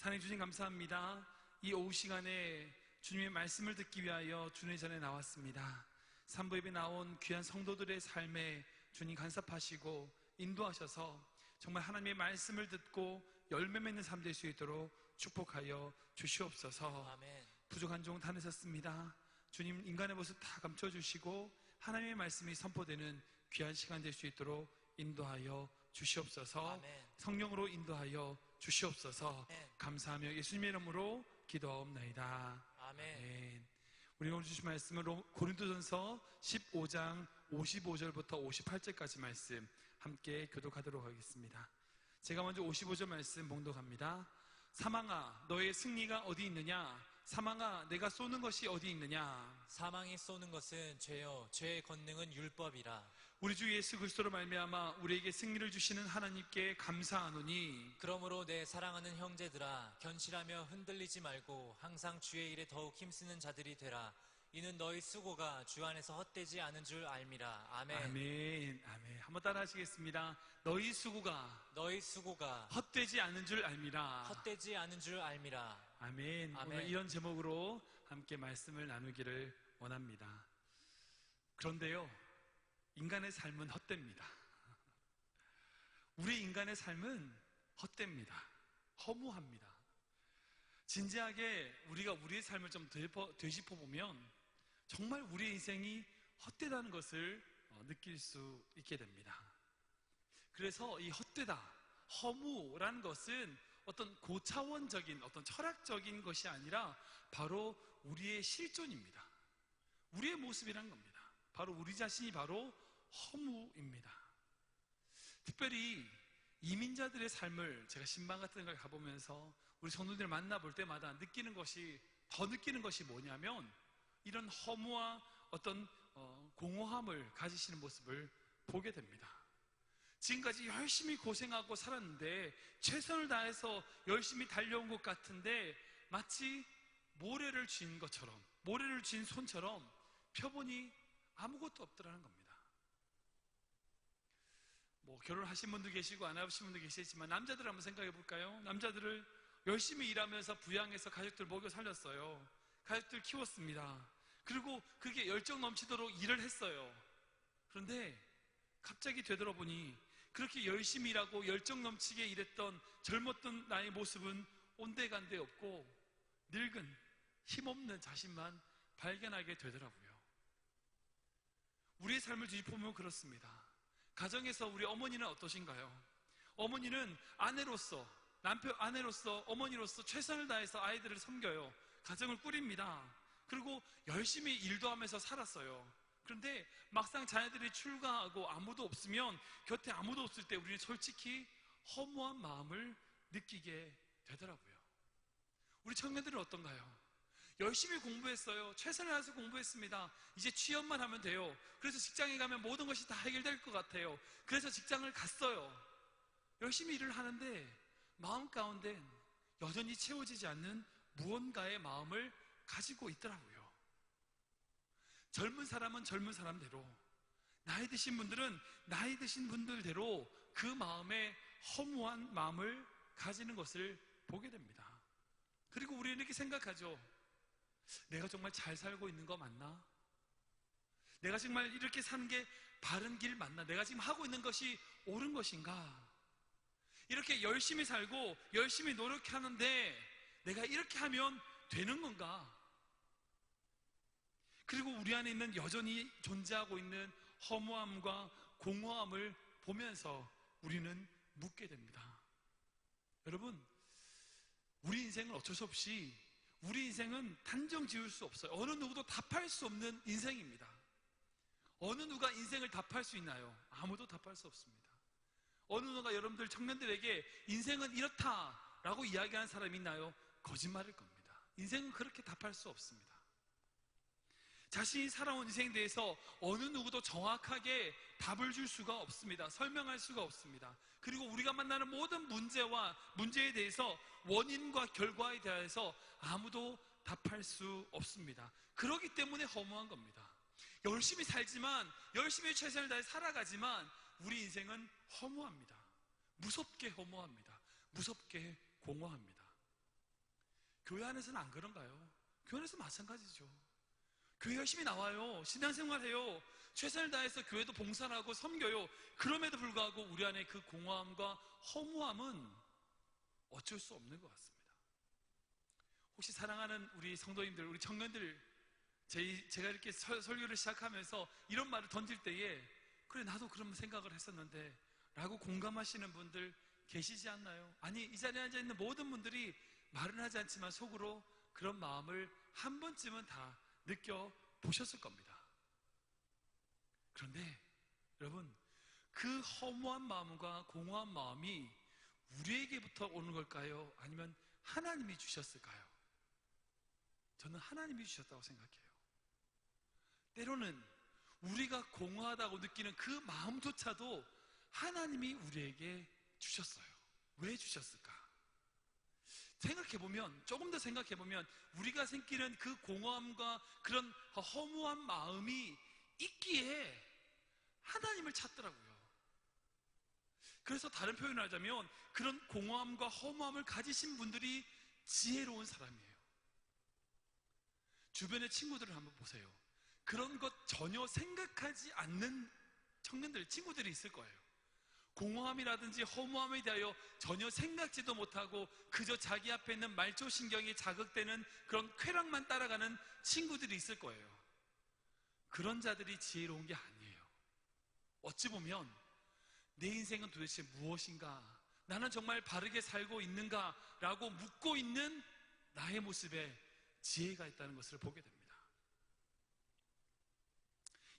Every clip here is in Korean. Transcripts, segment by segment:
사랑해 주님 감사합니다. 이 오후 시간에 주님의 말씀을 듣기 위하여 주님 전에 나왔습니다. 산부 예배 나온 귀한 성도들의 삶에 주님 간섭하시고 인도하셔서 정말 하나님의 말씀을 듣고 열매 맺는 삶 될 수 있도록 축복하여 주시옵소서. 아멘. 부족한 종 다 내셨습니다. 주님 인간의 모습 다 감춰주시고 하나님의 말씀이 선포되는 귀한 시간 될 수 있도록 인도하여 주시옵소서. 아멘. 성령으로 인도하여 주시옵소서. 아멘. 감사하며 예수님의 이름으로 기도하옵나이다. 아멘. 우리 오늘 주신 말씀은 고린도전서 15장 55절부터 58절까지 말씀 함께 교독하도록 하겠습니다. 제가 먼저 55절 말씀 봉독합니다. 사망아 너의 승리가 어디 있느냐? 사망아 내가 쏘는 것이 어디 있느냐? 사망이 쏘는 것은 죄요 죄의 권능은 율법이라. 우리 주 예수 그리스도로 말미암아 우리에게 승리를 주시는 하나님께 감사하노니 그러므로 내 사랑하는 형제들아 견실하며 흔들리지 말고 항상 주의 일에 더욱 힘쓰는 자들이 되라. 이는 너희 수고가 주 안에서 헛되지 않은 줄 알미라. 아멘. 아멘. 아멘. 한번 따라 하시겠습니다. 너희 수고가 헛되지 않은 줄 알미라. 헛되지 않은 줄 알미라. 아멘. 아멘. 오늘 이런 제목으로 함께 말씀을 나누기를 원합니다. 그런데요, 인간의 삶은 헛됩니다. 우리 인간의 삶은 헛됩니다. 허무합니다. 진지하게 우리가 우리의 삶을 좀 되짚어 보면 정말 우리의 인생이 헛되다는 것을 느낄 수 있게 됩니다. 그래서 이 헛되다, 허무라는 것은 어떤 고차원적인 어떤 철학적인 것이 아니라 바로 우리의 실존입니다. 우리의 모습이란 겁니다. 바로 우리 자신이 바로 허무입니다. 특별히 이민자들의 삶을 제가 신방 같은 걸 가보면서 우리 성도들을 만나볼 때마다 더 느끼는 것이 뭐냐면 이런 허무와 어떤 공허함을 가지시는 모습을 보게 됩니다. 지금까지 열심히 고생하고 살았는데 최선을 다해서 열심히 달려온 것 같은데 마치 모래를 쥔 손처럼 펴보니 아무것도 없더라는 겁니다. 결혼하신 분도 계시고 안 하신 분도 계시지만 남자들 한번 생각해 볼까요? 남자들을 열심히 일하면서 부양해서 가족들 먹여 살렸어요. 가족들 키웠습니다. 그리고 그게 열정 넘치도록 일을 했어요. 그런데 갑자기 되돌아보니 그렇게 열심히 일하고 열정 넘치게 일했던 젊었던 나의 모습은 온데간데 없고 늙은 힘없는 자신만 발견하게 되더라고요. 우리의 삶을 뒤집어보면 그렇습니다. 가정에서 우리 어머니는 어떠신가요? 어머니는 아내로서 어머니로서 최선을 다해서 아이들을 섬겨요. 가정을 꾸립니다. 그리고 열심히 일도 하면서 살았어요. 그런데 막상 자녀들이 출가하고 아무도 없으면, 곁에 아무도 없을 때 우리는 솔직히 허무한 마음을 느끼게 되더라고요. 우리 청년들은 어떤가요? 열심히 공부했어요. 최선을 다해서 공부했습니다. 이제 취업만 하면 돼요. 그래서 직장에 가면 모든 것이 다 해결될 것 같아요. 그래서 직장을 갔어요. 열심히 일을 하는데 마음 가운데 여전히 채워지지 않는 무언가의 마음을 가지고 있더라고요. 젊은 사람은 젊은 사람대로, 나이 드신 분들은 나이 드신 분들대로 그 마음에 허무한 마음을 가지는 것을 보게 됩니다. 그리고 우리는 이렇게 생각하죠. 내가 정말 잘 살고 있는 거 맞나? 내가 정말 이렇게 사는 게 바른 길 맞나? 내가 지금 하고 있는 것이 옳은 것인가? 이렇게 열심히 살고 열심히 노력하는데 내가 이렇게 하면 되는 건가? 그리고 우리 안에 있는 여전히 존재하고 있는 허무함과 공허함을 보면서 우리는 묻게 됩니다. 여러분, 우리 인생은 어쩔 수 없이, 우리 인생은 단정 지을 수 없어요. 어느 누구도 답할 수 없는 인생입니다. 어느 누가 인생을 답할 수 있나요? 아무도 답할 수 없습니다. 어느 누가 여러분들 청년들에게 인생은 이렇다라고 이야기하는 사람이 있나요? 거짓말일 겁니다. 인생은 그렇게 답할 수 없습니다. 자신이 살아온 인생에 대해서 어느 누구도 정확하게 답을 줄 수가 없습니다. 설명할 수가 없습니다. 그리고 우리가 만나는 모든 문제에 대해서 원인과 결과에 대해서 아무도 답할 수 없습니다. 그렇기 때문에 허무한 겁니다. 열심히 살지만, 열심히 최선을 다해 살아가지만 우리 인생은 허무합니다. 무섭게 허무합니다. 무섭게 공허합니다. 교회 안에서는 안 그런가요? 교회 안에서 마찬가지죠. 교회 열심히 나와요. 신앙생활해요. 최선을 다해서 교회도 봉사하고 섬겨요. 그럼에도 불구하고 우리 안에 그 공허함과 허무함은 어쩔 수 없는 것 같습니다. 혹시 사랑하는 우리 성도님들, 우리 청년들, 제가 이렇게 설교를 시작하면서 이런 말을 던질 때에 그래 나도 그런 생각을 했었는데 라고 공감하시는 분들 계시지 않나요? 아니, 이 자리에 앉아있는 모든 분들이 말은 하지 않지만 속으로 그런 마음을 한 번쯤은 다 느껴보셨을 겁니다. 그런데 여러분, 그 허무한 마음과 공허한 마음이 우리에게부터 오는 걸까요? 아니면 하나님이 주셨을까요? 저는 하나님이 주셨다고 생각해요. 때로는 우리가 공허하다고 느끼는 그 마음조차도 하나님이 우리에게 주셨어요. 왜 주셨을까? 생각해보면, 조금 더 생각해보면 우리가 생기는 그 공허함과 그런 허무한 마음이 있기에 하나님을 찾더라고요. 그래서 다른 표현을 하자면 그런 공허함과 허무함을 가지신 분들이 지혜로운 사람이에요. 주변의 친구들을 한번 보세요. 그런 것 전혀 생각하지 않는 청년들, 친구들이 있을 거예요. 공허함이라든지 허무함에 대하여 전혀 생각지도 못하고 그저 자기 앞에 있는 말초신경이 자극되는 그런 쾌락만 따라가는 친구들이 있을 거예요. 그런 자들이 지혜로운 게 아니에요. 어찌 보면 내 인생은 도대체 무엇인가? 나는 정말 바르게 살고 있는가? 라고 묻고 있는 나의 모습에 지혜가 있다는 것을 보게 됩니다.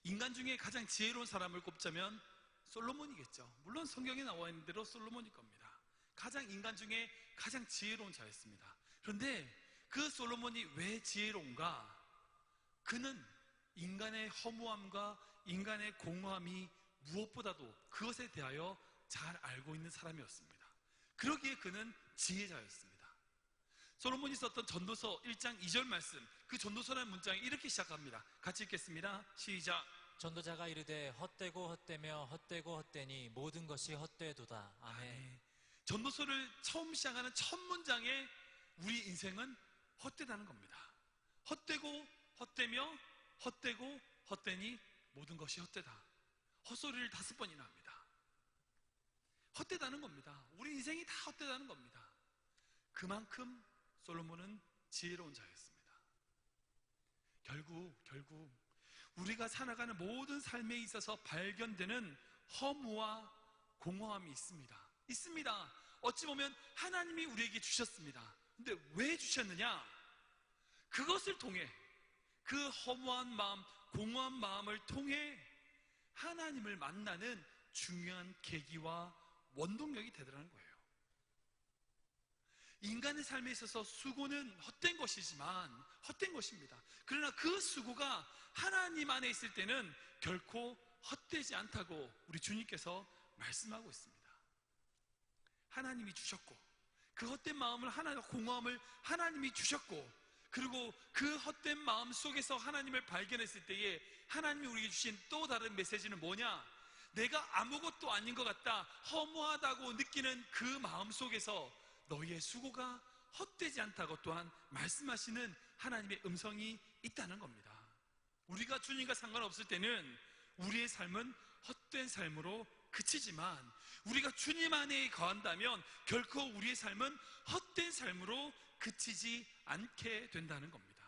인간 중에 가장 지혜로운 사람을 꼽자면 솔로몬이겠죠. 물론 성경에 나와 있는 대로 솔로몬일 겁니다. 인간 중에 가장 지혜로운 자였습니다. 그런데 그 솔로몬이 왜 지혜로운가? 그는 인간의 허무함과 인간의 공허함이 무엇보다도 그것에 대하여 잘 알고 있는 사람이었습니다. 그러기에 그는 지혜자였습니다. 솔로몬이 썼던 전도서 1장 2절 말씀, 그 전도서라는 문장이 이렇게 시작합니다. 같이 읽겠습니다. 시작. 전도자가 이르되 헛되고 헛되며 헛되고 헛되니 모든 것이 헛되도다. 아멘. 전도서를 처음 시작하는 첫 문장에 우리 인생은 헛되다는 겁니다. 헛되고 헛되며 헛되고 헛되니 모든 것이 헛되다. 헛소리를 5번이나 합니다. 헛되다는 겁니다. 우리 인생이 다 헛되다는 겁니다. 그만큼 솔로몬은 지혜로운 자였습니다. 결국 우리가 살아가는 모든 삶에 있어서 발견되는 허무와 공허함이 있습니다. 어찌 보면 하나님이 우리에게 주셨습니다. 근데 왜 주셨느냐? 그것을 통해, 그 허무한 마음, 공허한 마음을 통해 하나님을 만나는 중요한 계기와 원동력이 되더라는 거예요. 인간의 삶에 있어서 수고는 헛된 것입니다. 그러나 그 수고가 하나님 안에 있을 때는 결코 헛되지 않다고 우리 주님께서 말씀하고 있습니다. 하나님이 주셨고, 그 헛된 마음을 공허함을 하나님이 주셨고, 그리고 그 헛된 마음 속에서 하나님을 발견했을 때에 하나님이 우리에게 주신 또 다른 메시지는 뭐냐? 내가 아무것도 아닌 것 같다, 허무하다고 느끼는 그 마음 속에서 너희의 수고가 헛되지 않다고 또한 말씀하시는 하나님의 음성이 있다는 겁니다. 우리가 주님과 상관없을 때는 우리의 삶은 헛된 삶으로 그치지만, 우리가 주님 안에 거한다면 결코 우리의 삶은 헛된 삶으로 그치지 않게 된다는 겁니다.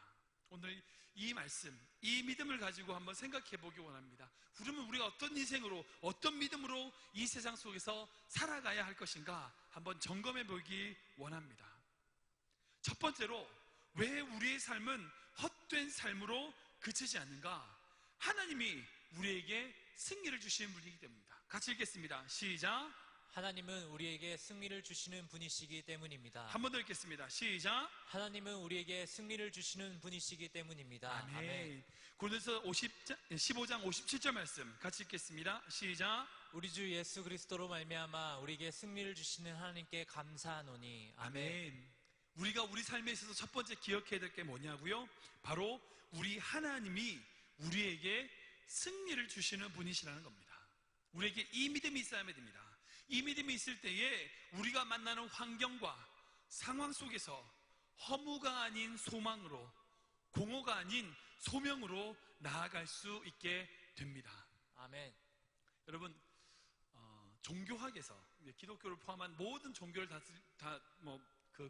오늘 이 말씀, 이 믿음을 가지고 한번 생각해 보기 원합니다. 그러면 우리가 어떤 인생으로, 어떤 믿음으로 이 세상 속에서 살아가야 할 것인가 한번 점검해 보기 원합니다. 첫 번째로, 왜 우리의 삶은 헛된 삶으로 그치지 않는가? 하나님이 우리에게 승리를 주시는 분이기 때문입니다. 같이 읽겠습니다. 시작. 하나님은 우리에게 승리를 주시는 분이시기 때문입니다. 한 번 더 읽겠습니다. 시작. 하나님은 우리에게 승리를 주시는 분이시기 때문입니다. 아멘. 아멘. 고린도서 15장 57절 말씀 같이 읽겠습니다. 시작. 우리 주 예수 그리스도로 말미암아 우리에게 승리를 주시는 하나님께 감사하노니. 아멘. 우리가 우리 삶에 있어서 첫 번째 기억해야 될 게 뭐냐고요? 바로 우리 하나님이 우리에게 승리를 주시는 분이시라는 겁니다. 우리에게 이 믿음이 있어야 됩니다. 이 믿음이 있을 때에 우리가 만나는 환경과 상황 속에서 허무가 아닌 소망으로, 공허가 아닌 소명으로 나아갈 수 있게 됩니다. 아멘. 여러분, 종교학에서 기독교를 포함한 모든 종교를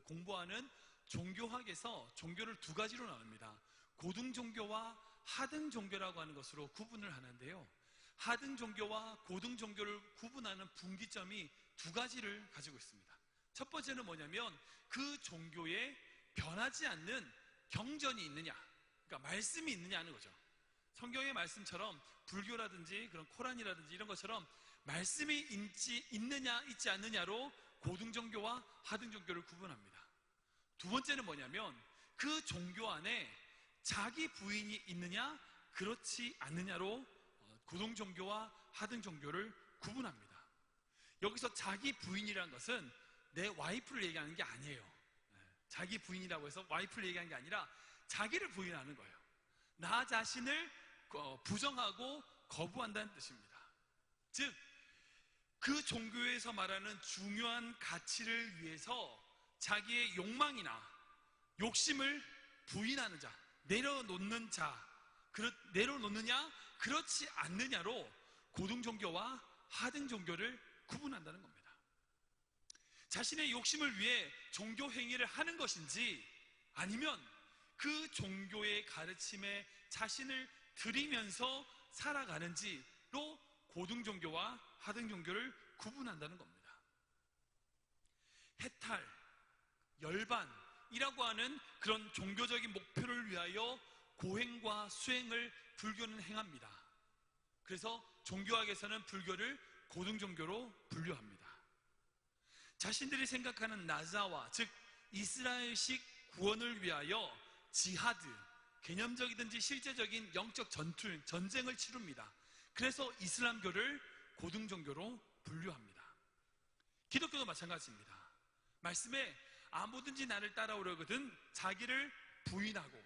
공부하는 종교학에서 종교를 두 가지로 나눕니다. 고등 종교와 하등 종교라고 하는 것으로 구분을 하는데요. 하등 종교와 고등 종교를 구분하는 분기점이 두 가지를 가지고 있습니다. 첫 번째는 뭐냐면 그 종교에 변하지 않는 경전이 있느냐, 그러니까 말씀이 있느냐 하는 거죠. 성경의 말씀처럼 불교라든지 그런 코란이라든지 이런 것처럼 말씀이 있느냐 있지 않느냐로 고등 종교와 하등 종교를 구분합니다. 두 번째는 뭐냐면 그 종교 안에 자기 부인이 있느냐 그렇지 않느냐로 고등 종교와 하등 종교를 구분합니다. 여기서 자기 부인이라는 것은 내 와이프를 얘기하는 게 아니에요. 자기 부인이라고 해서 와이프를 얘기하는 게 아니라 자기를 부인하는 거예요. 나 자신을 부정하고 거부한다는 뜻입니다. 즉, 그 종교에서 말하는 중요한 가치를 위해서 자기의 욕망이나 욕심을 부인하는 자, 내려놓는 자, 내려놓느냐 그렇지 않느냐로 고등 종교와 하등 종교를 구분한다는 겁니다. 자신의 욕심을 위해 종교 행위를 하는 것인지 아니면 그 종교의 가르침에 자신을 들이면서 살아가는지로 고등 종교와 하등 종교를 구분한다는 겁니다. 해탈, 열반이라고 하는 그런 종교적인 목표를 위하여 고행과 수행을 불교는 행합니다. 그래서 종교학에서는 불교를 고등 종교로 분류합니다. 자신들이 생각하는 나자와, 즉 이스라엘식 구원을 위하여 지하드, 개념적이든지 실제적인 영적 전쟁을 치릅니다. 그래서 이슬람교를 고등 종교로 분류합니다. 기독교도 마찬가지입니다. 말씀에 아무든지 나를 따라오려거든 자기를 부인하고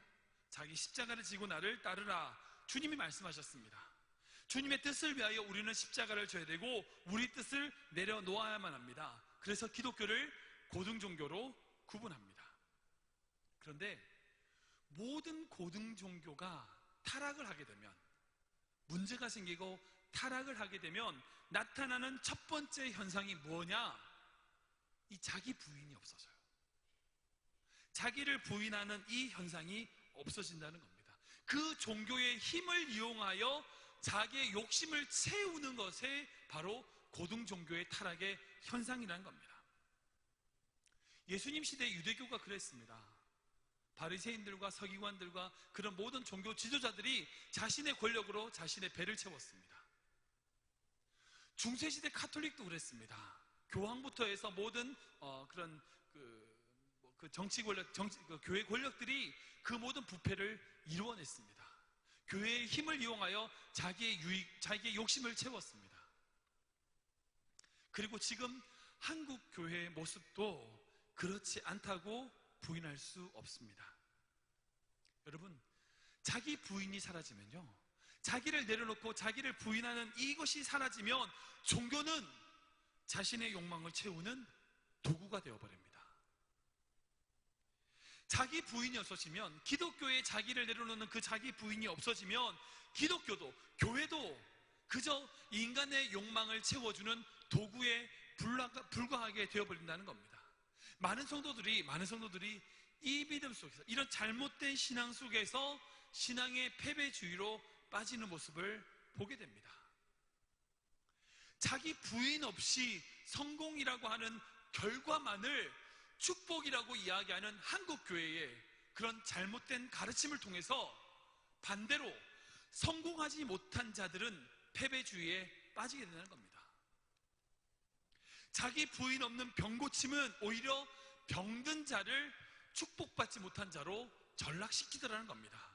자기 십자가를 지고 나를 따르라, 주님이 말씀하셨습니다. 주님의 뜻을 위하여 우리는 십자가를 져야 되고 우리 뜻을 내려놓아야만 합니다. 그래서 기독교를 고등 종교로 구분합니다. 그런데 모든 고등 종교가 타락을 하게 되면, 문제가 생기고 타락을 하게 되면 나타나는 첫 번째 현상이 뭐냐? 이 자기 부인이 없어져요. 자기를 부인하는 이 현상이 없어진다는 겁니다. 그 종교의 힘을 이용하여 자기의 욕심을 채우는 것에 바로 고등 종교의 타락의 현상이라는 겁니다. 예수님 시대 유대교가 그랬습니다. 바리새인들과 서기관들과 그런 모든 종교 지도자들이 자신의 권력으로 자신의 배를 채웠습니다. 중세시대 카톨릭도 그랬습니다. 교황부터 해서 모든 그런 정치 권력, 교회 권력들이 그 모든 부패를 이루어냈습니다. 교회의 힘을 이용하여 자기의 유익, 자기의 욕심을 채웠습니다. 그리고 지금 한국 교회의 모습도 그렇지 않다고 부인할 수 없습니다. 여러분, 자기 부인이 사라지면요, 자기를 내려놓고 자기를 부인하는 이것이 사라지면 종교는 자신의 욕망을 채우는 도구가 되어버립니다. 자기 부인이 없어지면, 기독교에 자기를 내려놓는 그 자기 부인이 없어지면 기독교도, 교회도 그저 인간의 욕망을 채워주는 도구에 불과하게 되어버린다는 겁니다. 많은 성도들이 이 믿음 속에서, 이런 잘못된 신앙 속에서 신앙의 패배주의로 빠지는 모습을 보게 됩니다. 자기 부인 없이 성공이라고 하는 결과만을 축복이라고 이야기하는 한국 교회의 그런 잘못된 가르침을 통해서 반대로 성공하지 못한 자들은 패배주의에 빠지게 되는 겁니다. 자기 부인 없는 병고침은 오히려 병든 자를 축복받지 못한 자로 전락시키더라는 겁니다.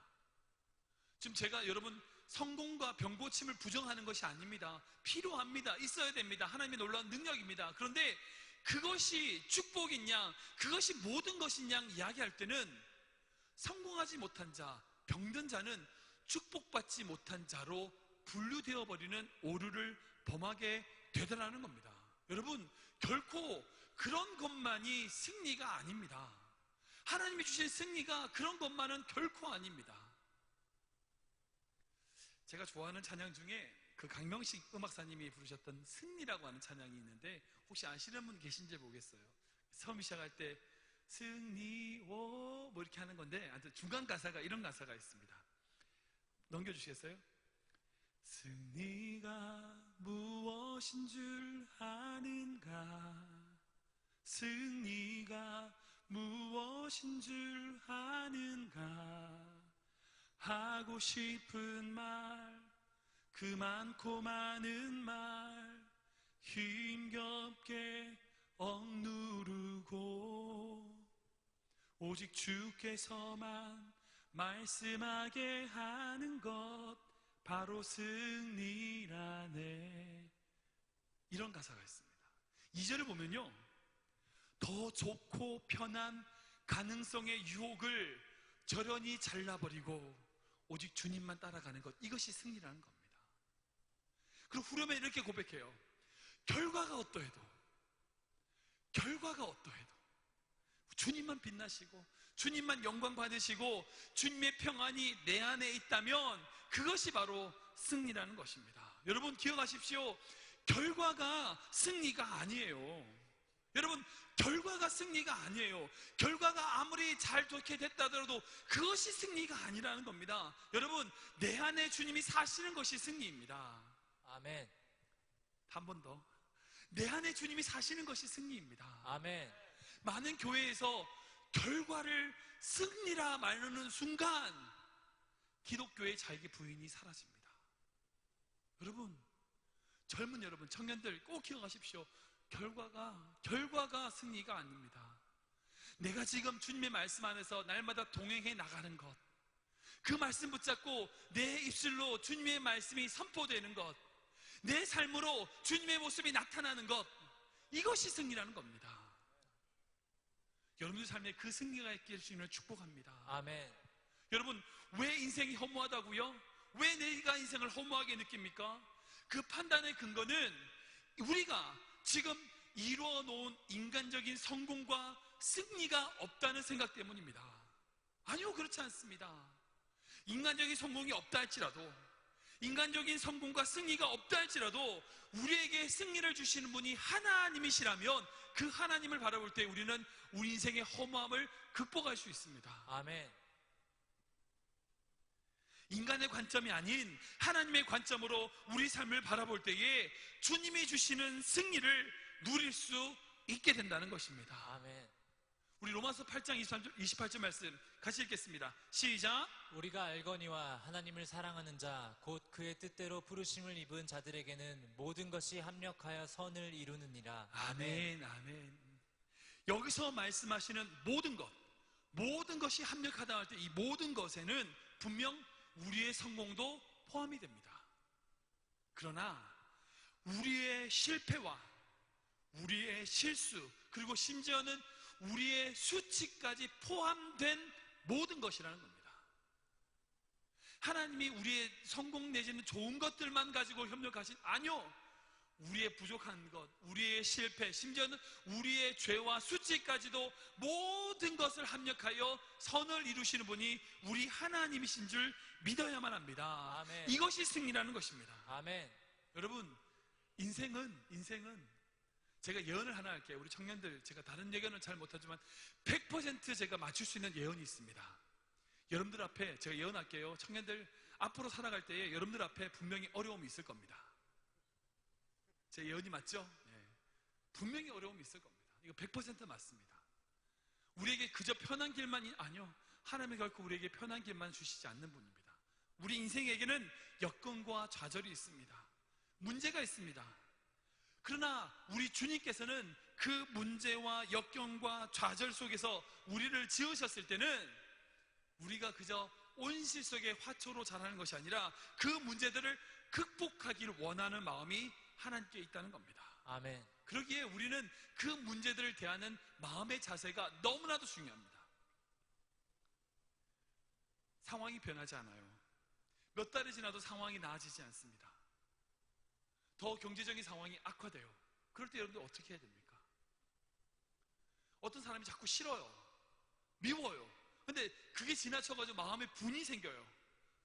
지금 제가 여러분 성공과 병고침을 부정하는 것이 아닙니다. 필요합니다. 있어야 됩니다. 하나님의 놀라운 능력입니다. 그런데 그것이 축복이냐, 그것이 모든 것이냐 이야기할 때는 성공하지 못한 자, 병든 자는 축복받지 못한 자로 분류되어 버리는 오류를 범하게 되더라는 겁니다. 여러분, 결코 그런 것만이 승리가 아닙니다. 하나님이 주신 승리가 그런 것만은 결코 아닙니다. 제가 좋아하는 찬양 중에 그 강명식 음악사님이 부르셨던 승리라고 하는 찬양이 있는데, 혹시 아시는 분 계신지 모르겠어요. 처음 시작할 때 승리오 뭐 이렇게 하는 건데, 중간 가사가 이런 가사가 있습니다. 넘겨주시겠어요? 승리가 무엇인 줄 아는가, 승리가 무엇인 줄 아는가, 하고 싶은 말, 그 많고 많은 말 힘겹게 억누르고 오직 주께서만 말씀하게 하는 것, 바로 승리라네. 이런 가사가 있습니다. 2절을 보면요, 더 좋고 편한 가능성의 유혹을 저련히 잘라버리고 오직 주님만 따라가는 것, 이것이 승리라는 겁니다. 그리고 후렴에 이렇게 고백해요. 결과가 어떠해도 주님만 빛나시고 주님만 영광 받으시고 주님의 평안이 내 안에 있다면 그것이 바로 승리라는 것입니다. 여러분 기억하십시오. 결과가 승리가 아니에요. 여러분, 결과가 승리가 아니에요. 결과가 아무리 잘 좋게 됐다 하더라도 그것이 승리가 아니라는 겁니다. 여러분, 내 안에 주님이 사시는 것이 승리입니다. 아멘. 한 번 더. 내 안에 주님이 사시는 것이 승리입니다. 아멘. 많은 교회에서 결과를 승리라 말하는 순간 기독교의 자기 부인이 사라집니다. 여러분, 젊은 여러분, 청년들 꼭 기억하십시오. 결과가 승리가 아닙니다. 내가 지금 주님의 말씀 안에서 날마다 동행해 나가는 것, 그 말씀 붙잡고 내 입술로 주님의 말씀이 선포되는 것, 내 삶으로 주님의 모습이 나타나는 것, 이것이 승리라는 겁니다. 여러분들 삶에 그 승리가 있기를 주님을 축복합니다. 아멘. 여러분, 왜 인생이 허무하다고요? 왜 내가 인생을 허무하게 느낍니까? 그 판단의 근거는 우리가 지금 이루어 놓은 인간적인 성공과 승리가 없다는 생각 때문입니다. 아니요, 그렇지 않습니다. 인간적인 성공이 없다 할지라도, 인간적인 성공과 승리가 없다 할지라도 우리에게 승리를 주시는 분이 하나님이시라면 그 하나님을 바라볼 때 우리는 우리 인생의 허무함을 극복할 수 있습니다. 아멘. 인간의 관점이 아닌 하나님의 관점으로 우리 삶을 바라볼 때에 주님이 주시는 승리를 누릴 수 있게 된다는 것입니다. 아멘. 우리 로마서 8장 28절 말씀 같이 읽겠습니다. 시작. 우리가 알거니와 하나님을 사랑하는 자 곧 그의 뜻대로 부르심을 입은 자들에게는 모든 것이 합력하여 선을 이루느니라. 아멘. 아멘. 여기서 말씀하시는 모든 것이 합력하다 할 때 이 모든 것에는 분명 우리의 성공도 포함이 됩니다. 그러나 우리의 실패와 우리의 실수, 그리고 심지어는 우리의 수치까지 포함된 모든 것이라는 겁니다. 하나님이 우리의 성공 내지는 좋은 것들만 가지고 협력하신, 아니요, 우리의 부족한 것, 우리의 실패, 심지어는 우리의 죄와 수치까지도 모든 것을 합력하여 선을 이루시는 분이 우리 하나님이신 줄 믿어야만 합니다. 아멘. 이것이 승리라는 것입니다. 아멘. 여러분, 인생은 제가 예언을 하나 할게요. 우리 청년들, 제가 다른 예언은 잘 못하지만 100% 제가 맞출 수 있는 예언이 있습니다. 여러분들 앞에 제가 예언할게요. 청년들 앞으로 살아갈 때에 여러분들 앞에 분명히 어려움이 있을 겁니다. 제 예언이 맞죠? 네. 분명히 어려움이 있을 겁니다. 이거 100% 맞습니다. 우리에게 그저 편한 길만이 아니요, 하나님이 결코 우리에게 편한 길만 주시지 않는 분입니다. 우리 인생에게는 여건과 좌절이 있습니다. 문제가 있습니다. 그러나 우리 주님께서는 그 문제와 역경과 좌절 속에서 우리를 지으셨을 때는 우리가 그저 온실 속의 화초로 자라는 것이 아니라 그 문제들을 극복하기를 원하는 마음이 하나님께 있다는 겁니다. 아멘. 그러기에 우리는 그 문제들을 대하는 마음의 자세가 너무나도 중요합니다. 상황이 변하지 않아요. 몇 달이 지나도 상황이 나아지지 않습니다. 더 경제적인 상황이 악화돼요. 그럴 때 여러분들 어떻게 해야 됩니까? 어떤 사람이 자꾸 싫어요. 미워요. 근데 그게 지나쳐가지고 마음에 분이 생겨요.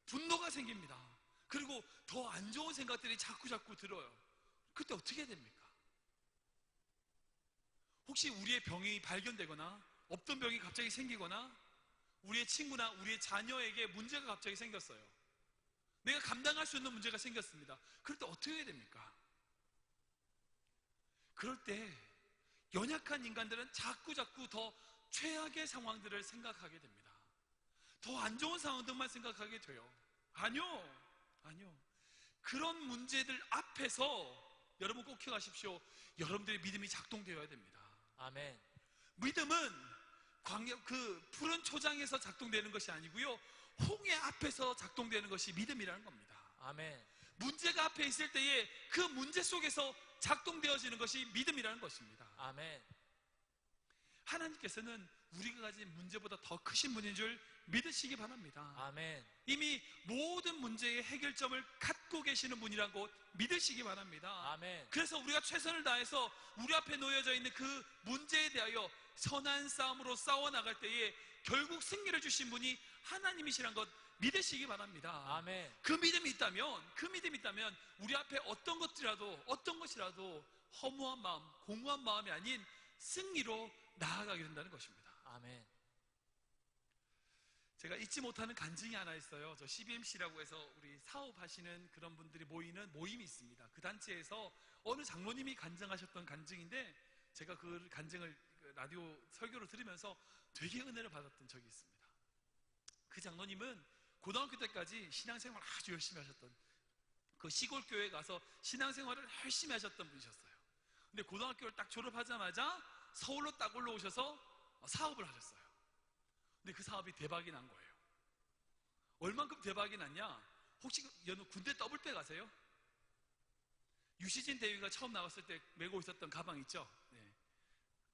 분노가 생깁니다. 그리고 더 안 좋은 생각들이 자꾸 들어요. 그때 어떻게 해야 됩니까? 혹시 우리의 병이 발견되거나 없던 병이 갑자기 생기거나 우리의 친구나 우리의 자녀에게 문제가 갑자기 생겼어요. 내가 감당할 수 있는 문제가 생겼습니다. 그럴 때 어떻게 해야 됩니까? 그럴 때 연약한 인간들은 자꾸 더 최악의 상황들을 생각하게 됩니다. 더 안 좋은 상황들만 생각하게 돼요. 아니요. 그런 문제들 앞에서 여러분 꼭 기억하십시오. 여러분들의 믿음이 작동되어야 됩니다. 아멘. 믿음은 푸른 초장에서 작동되는 것이 아니고요, 홍해 앞에서 작동되는 것이 믿음이라는 겁니다. 아멘. 문제가 앞에 있을 때에 그 문제 속에서 작동되어지는 것이 믿음이라는 것입니다. 아멘. 하나님께서는 우리가 가진 문제보다 더 크신 분인 줄 믿으시기 바랍니다. 아멘. 이미 모든 문제의 해결점을 갖고 계시는 분이라고 믿으시기 바랍니다. 아멘. 그래서 우리가 최선을 다해서 우리 앞에 놓여져 있는 그 문제에 대하여 선한 싸움으로 싸워나갈 때에 결국 승리를 주신 분이 하나님이시란 것 믿으시기 바랍니다. 아멘. 그 믿음이 있다면 우리 앞에 어떤 것이라도 허무한 마음, 공허한 마음이 아닌 승리로 나아가게 된다는 것입니다. 아멘. 제가 잊지 못하는 간증이 하나 있어요. 저 CBMC라고 해서 우리 사업하시는 그런 분들이 모이는 모임이 있습니다. 그 단체에서 어느 장로님이 간증하셨던 간증인데, 제가 그 간증을 라디오 설교를 들으면서 되게 은혜를 받았던 적이 있습니다. 그 장로님은 고등학교 때까지 신앙생활을 아주 열심히 하셨던, 그 시골 교회에 가서 신앙생활을 열심히 하셨던 분이셨어요. 근데 고등학교를 딱 졸업하자마자 서울로 딱 올라오셔서 사업을 하셨어요. 근데 그 사업이 대박이 난 거예요. 얼만큼 대박이 났냐? 혹시 군대 더블백 아세요? 유시진 대위가 처음 나왔을 때 메고 있었던 가방 있죠? 네.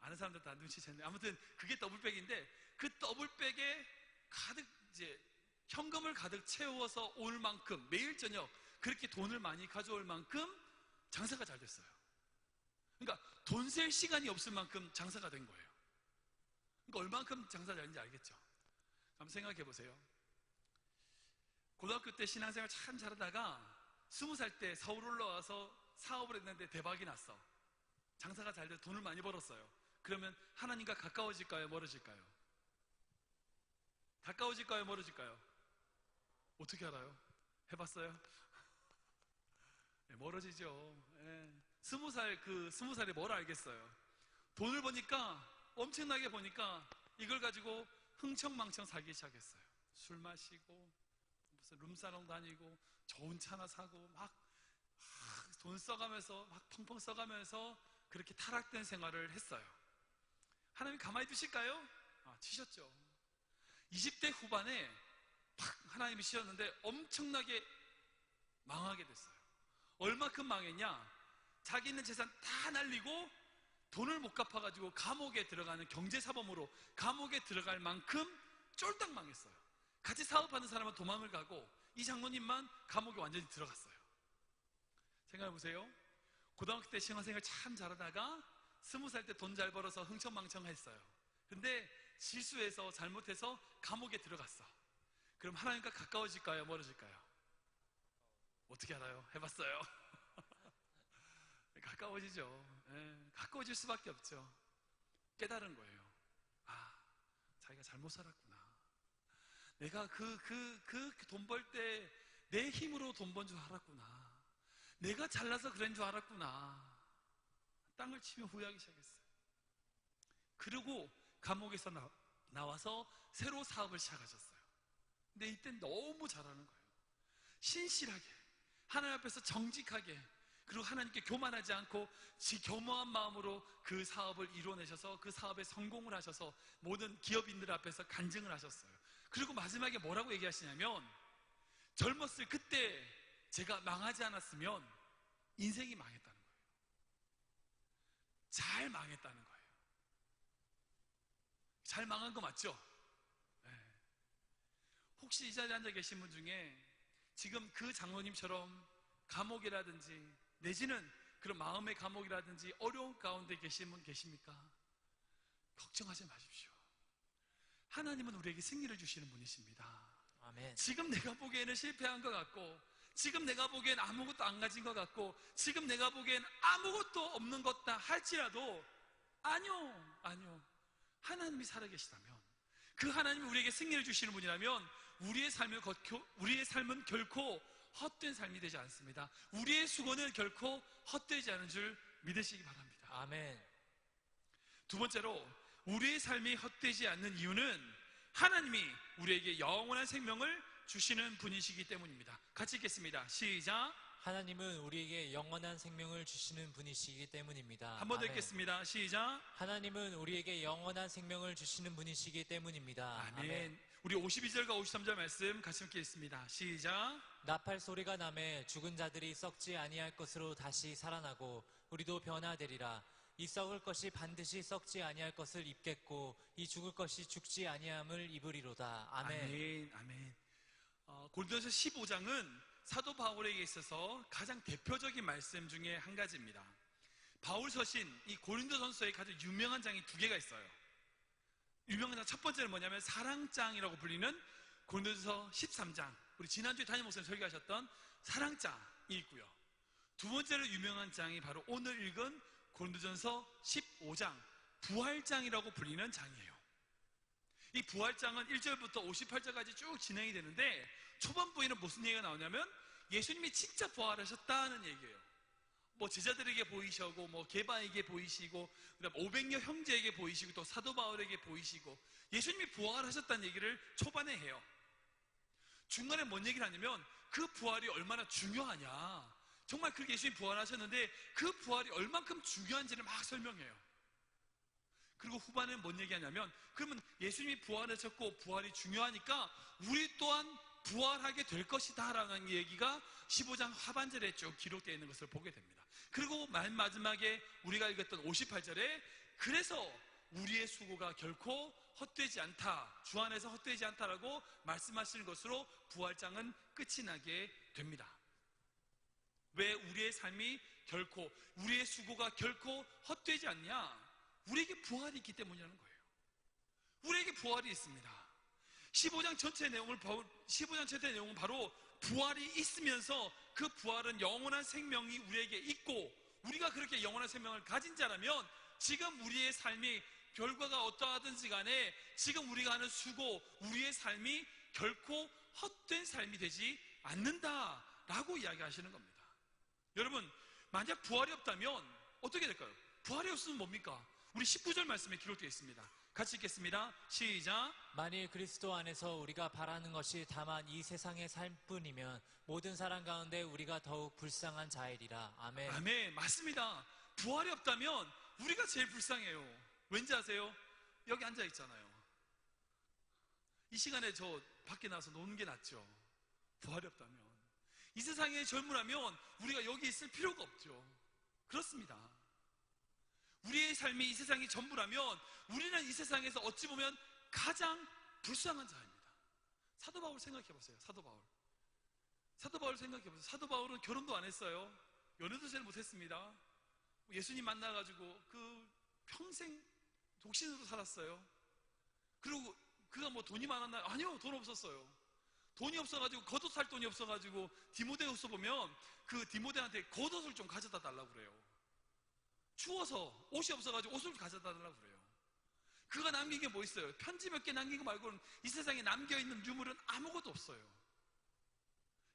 아는 사람들 다 눈치챘네. 아무튼 그게 더블백인데, 그 더블백에 가득 이제 현금을 가득 채워서 올 만큼, 매일 저녁 그렇게 돈을 많이 가져올 만큼 장사가 잘 됐어요. 그러니까 돈 셀 시간이 없을 만큼 장사가 된 거예요. 그러니까 얼만큼 장사 잘했는지 알겠죠? 한번 생각해 보세요. 고등학교 때 신앙생활 참 잘하다가 20살 때 서울 올라와서 사업을 했는데 대박이 났어. 장사가 잘 돼서 돈을 많이 벌었어요. 그러면 하나님과 가까워질까요? 멀어질까요? 가까워질까요? 멀어질까요? 어떻게 알아요? 해봤어요? 네, 멀어지죠. 네. 20살에 뭘 알겠어요? 돈을 버니까, 엄청나게 버니까 이걸 가지고 흥청망청 살기 시작했어요. 술 마시고 무슨 룸사롱 다니고 좋은 차나 사고 막 돈 써가면서 막 펑펑 써가면서 그렇게 타락된 생활을 했어요. 하나님 가만히 두실까요? 치셨죠. 20대 후반에 팍 하나님이 치셨는데 엄청나게 망하게 됐어요. 얼마큼 망했냐? 자기 있는 재산 다 날리고 돈을 못 갚아가지고 감옥에 들어가는, 경제사범으로 감옥에 들어갈 만큼 쫄딱 망했어요. 같이 사업하는 사람은 도망을 가고 이 장로님만 감옥에 완전히 들어갔어요. 생각해보세요. 고등학교 때 신앙생활 참 잘하다가 20살 때 돈 잘 벌어서 흥청망청 했어요. 근데 실수해서 잘못해서 감옥에 들어갔어. 그럼 하나님과 가까워질까요? 멀어질까요? 어떻게 알아요? 해봤어요. 가까워지죠. 예, 가까워질 수밖에 없죠. 깨달은 거예요. 자기가 잘못 살았구나. 내가 돈 벌 때 내 힘으로 돈 번 줄 알았구나. 내가 잘나서 그런 줄 알았구나. 땅을 치며 후회하기 시작했어요. 그리고 감옥에서 나와서 새로 사업을 시작하셨어요. 근데 이때 너무 잘하는 거예요. 신실하게, 하나님 앞에서 정직하게, 그리고 하나님께 교만하지 않고 겸허한 마음으로 그 사업을 이뤄내셔서 그 사업에 성공을 하셔서 모든 기업인들 앞에서 간증을 하셨어요. 그리고 마지막에 뭐라고 얘기하시냐면, 젊었을 그때 제가 망하지 않았으면 인생이 망했다는 거예요. 잘 망했다는 거예요. 잘 망한 거 맞죠? 네. 혹시 이 자리에 앉아 계신 분 중에 지금 그 장로님처럼 감옥이라든지 내지는 그런 마음의 감옥이라든지 어려운 가운데 계신 분 계십니까? 걱정하지 마십시오. 하나님은 우리에게 승리를 주시는 분이십니다. 아멘. 지금 내가 보기에는 실패한 것 같고, 지금 내가 보기엔 아무것도 안 가진 것 같고, 지금 내가 보기엔 아무것도 없는 것다 할지라도 아니요. 하나님이 살아계시다면, 그 하나님이 우리에게 승리를 주시는 분이라면 우리의 삶은 결코 헛된 삶이 되지 않습니다. 우리의 수고는 결코 헛되지 않은 줄 믿으시기 바랍니다. 아멘. 두 번째로, 우리의 삶이 헛되지 않는 이유는 하나님이 우리에게 영원한 생명을 주시는 분이시기 때문입니다. 같이 읽겠습니다. 시작. 하나님은 우리에게 영원한 생명을 주시는 분이시기 때문입니다. 한 번 더 아멘. 읽겠습니다. 시작. 하나님은 우리에게 영원한 생명을 주시는 분이시기 때문입니다. 아멘. 우리 52절과 53절 말씀 같이 읽겠습니다. 시작. 나팔 소리가 나매 죽은 자들이 썩지 아니할 것으로 다시 살아나고 우리도 변화되리라. 이 썩을 것이 반드시 썩지 아니할 것을 입겠고 이 죽을 것이 죽지 아니함을 입으리로다. 아멘. 아멘. 고린도서 15장은 사도 바울에게 있어서 가장 대표적인 말씀 중에 한 가지입니다. 바울 서신, 이 고린도전서에 가장 유명한 장이 두 개가 있어요. 유명한 장 첫 번째는 뭐냐면 사랑장이라고 불리는 고린도전서 13장, 우리 지난주에 담임 목사님 설교하셨던 사랑장이 있고요. 두 번째로 유명한 장이 바로 오늘 읽은 고린도전서 15장 부활장이라고 불리는 장이에요. 이 부활장은 1절부터 58절까지 쭉 진행이 되는데, 초반부에는 무슨 얘기가 나오냐면 예수님이 진짜 부활하셨다는 얘기예요. 뭐 제자들에게 보이시고, 뭐 게바에게 보이시고, 그다음 500여 형제에게 보이시고, 또 사도 바울에게 보이시고, 예수님이 부활하셨다는 얘기를 초반에 해요. 중간에 뭔 얘기를 하냐면 그 부활이 얼마나 중요하냐, 정말 그렇게 예수님이 부활하셨는데 그 부활이 얼만큼 중요한지를 막 설명해요. 그리고 후반에는 뭔 얘기하냐면, 그러면 예수님이 부활하셨고 부활이 중요하니까 우리 또한 부활하게 될 것이다 라는 얘기가 15장 하반절에 쭉 기록되어 있는 것을 보게 됩니다. 그리고 맨 마지막에 우리가 읽었던 58절에 그래서 우리의 수고가 결코 헛되지 않다, 주 안에서 헛되지 않다라고 말씀하시는 것으로 부활장은 끝이 나게 됩니다. 왜 우리의 삶이 결코, 우리의 수고가 결코 헛되지 않냐? 우리에게 부활이 있기 때문이라는 거예요. 우리에게 부활이 있습니다. 15장 전체 내용은 바로 부활이 있으면서 그 부활은 영원한 생명이 우리에게 있고, 우리가 그렇게 영원한 생명을 가진 자라면 지금 우리의 삶이 결과가 어떠하든지 간에 지금 우리가 하는 수고, 우리의 삶이 결코 헛된 삶이 되지 않는다라고 이야기하시는 겁니다. 여러분, 만약 부활이 없다면 어떻게 될까요? 부활이 없으면 뭡니까? 우리 19절 말씀에 기록되어 있습니다. 같이 읽겠습니다. 시작. 만일 그리스도 안에서 우리가 바라는 것이 다만 이 세상의 삶뿐이면 모든 사람 가운데 우리가 더욱 불쌍한 자이리라. 아멘. 아멘. 맞습니다. 부활이 없다면 우리가 제일 불쌍해요. 왠지 아세요? 여기 앉아 있잖아요. 이 시간에 저 밖에 나가서 노는 게 낫죠. 부활이 없다면. 이 세상에 젊으라면 우리가 여기 있을 필요가 없죠. 그렇습니다. 우리의 삶이 이 세상이 전부라면 우리는 이 세상에서 어찌 보면 가장 불쌍한 자입니다. 사도 바울 생각해 보세요. 사도 바울 생각해 보세요. 사도 바울은 결혼도 안 했어요. 연애도 잘 못했습니다. 예수님 만나가지고 그 평생 독신으로 살았어요. 그리고 그가 뭐 돈이 많았나요? 아니요, 돈 없었어요. 돈이 없어가지고 겉옷 살 돈이 없어가지고 디모데후서 보면 그 디모데한테 겉옷을 좀 가져다 달라고 그래요. 추워서 옷이 없어가지고 옷을 가져다 달라고 그래요. 그가 남긴 게 뭐 있어요? 편지 몇 개 남긴 거 말고는 이 세상에 남겨있는 유물은 아무것도 없어요.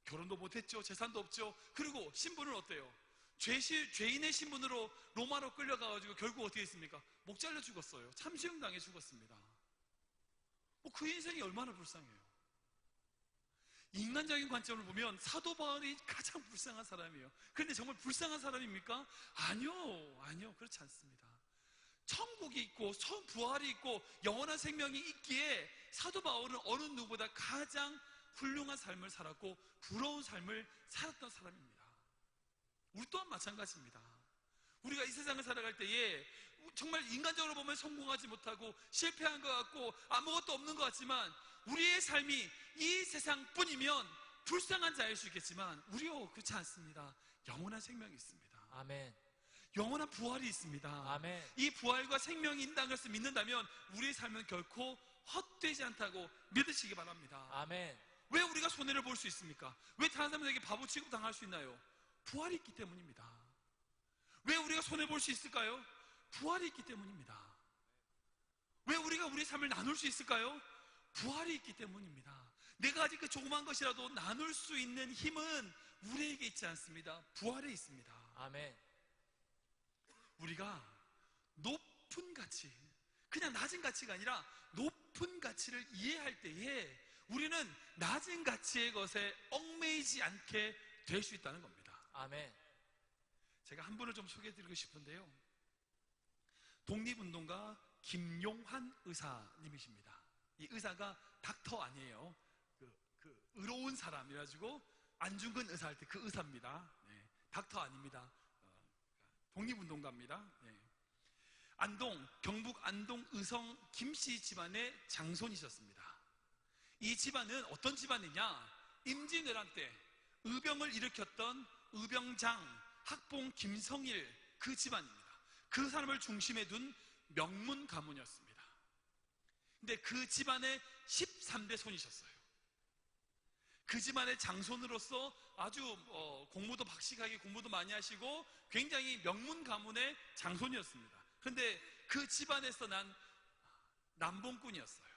결혼도 못했죠. 재산도 없죠. 그리고 신분은 어때요? 죄인의 신분으로 로마로 끌려가가지고 결국 어떻게 했습니까? 목 잘려 죽었어요. 참수형 당해 죽었습니다. 그 인생이 얼마나 불쌍해요. 인간적인 관점을 보면 사도 바울이 가장 불쌍한 사람이에요. 그런데 정말 불쌍한 사람입니까? 아니요, 그렇지 않습니다. 천국이 있고 부활이 있고 영원한 생명이 있기에 사도 바울은 어느 누구보다 가장 훌륭한 삶을 살았고 부러운 삶을 살았던 사람입니다. 우리 또한 마찬가지입니다. 우리가 이 세상을 살아갈 때에 정말 인간적으로 보면 성공하지 못하고 실패한 것 같고 아무것도 없는 것 같지만 우리의 삶이 이 세상뿐이면 불쌍한 자일 수 있겠지만 우리요, 그렇지 않습니다. 영원한 생명이 있습니다. 아멘. 영원한 부활이 있습니다. 아멘. 이 부활과 생명이 있다는 것을 믿는다면 우리의 삶은 결코 헛되지 않다고 믿으시기 바랍니다. 아멘. 왜 우리가 손해를 볼 수 있습니까? 왜 다른 사람들에게 바보 취급 당할 수 있나요? 부활이 있기 때문입니다. 왜 우리가 손해볼 수 있을까요? 부활이 있기 때문입니다. 왜 우리가 우리의 삶을 나눌 수 있을까요? 부활이 있기 때문입니다. 내가 아직 그 조그만 것이라도 나눌 수 있는 힘은 우리에게 있지 않습니다. 부활에 있습니다. 아멘. 우리가 높은 가치, 그냥 낮은 가치가 아니라 높은 가치를 이해할 때에 우리는 낮은 가치의 것에 얽매이지 않게 될 수 있다는 겁니다. 아멘. 제가 한 분을 좀 소개해드리고 싶은데요. 독립운동가 김용환 의사님이십니다. 이 의사가 닥터 아니에요. 그 의로운 사람이라가지고 안중근 의사 할 때 그 의사입니다. 네, 닥터 아닙니다. 독립운동가입니다. 네. 경북 안동 의성 김씨 집안의 장손이셨습니다. 이 집안은 어떤 집안이냐? 임진왜란 때 의병을 일으켰던 의병장 학봉 김성일 그 집안입니다. 그 사람을 중심에 둔 명문 가문이었습니다. 근데 그 집안의 13대 손이셨어요. 그 집안의 장손으로서 아주 공부도 박식하게 공부도 많이 하시고 굉장히 명문 가문의 장손이었습니다. 그런데 그 집안에서 난 남봉꾼이었어요.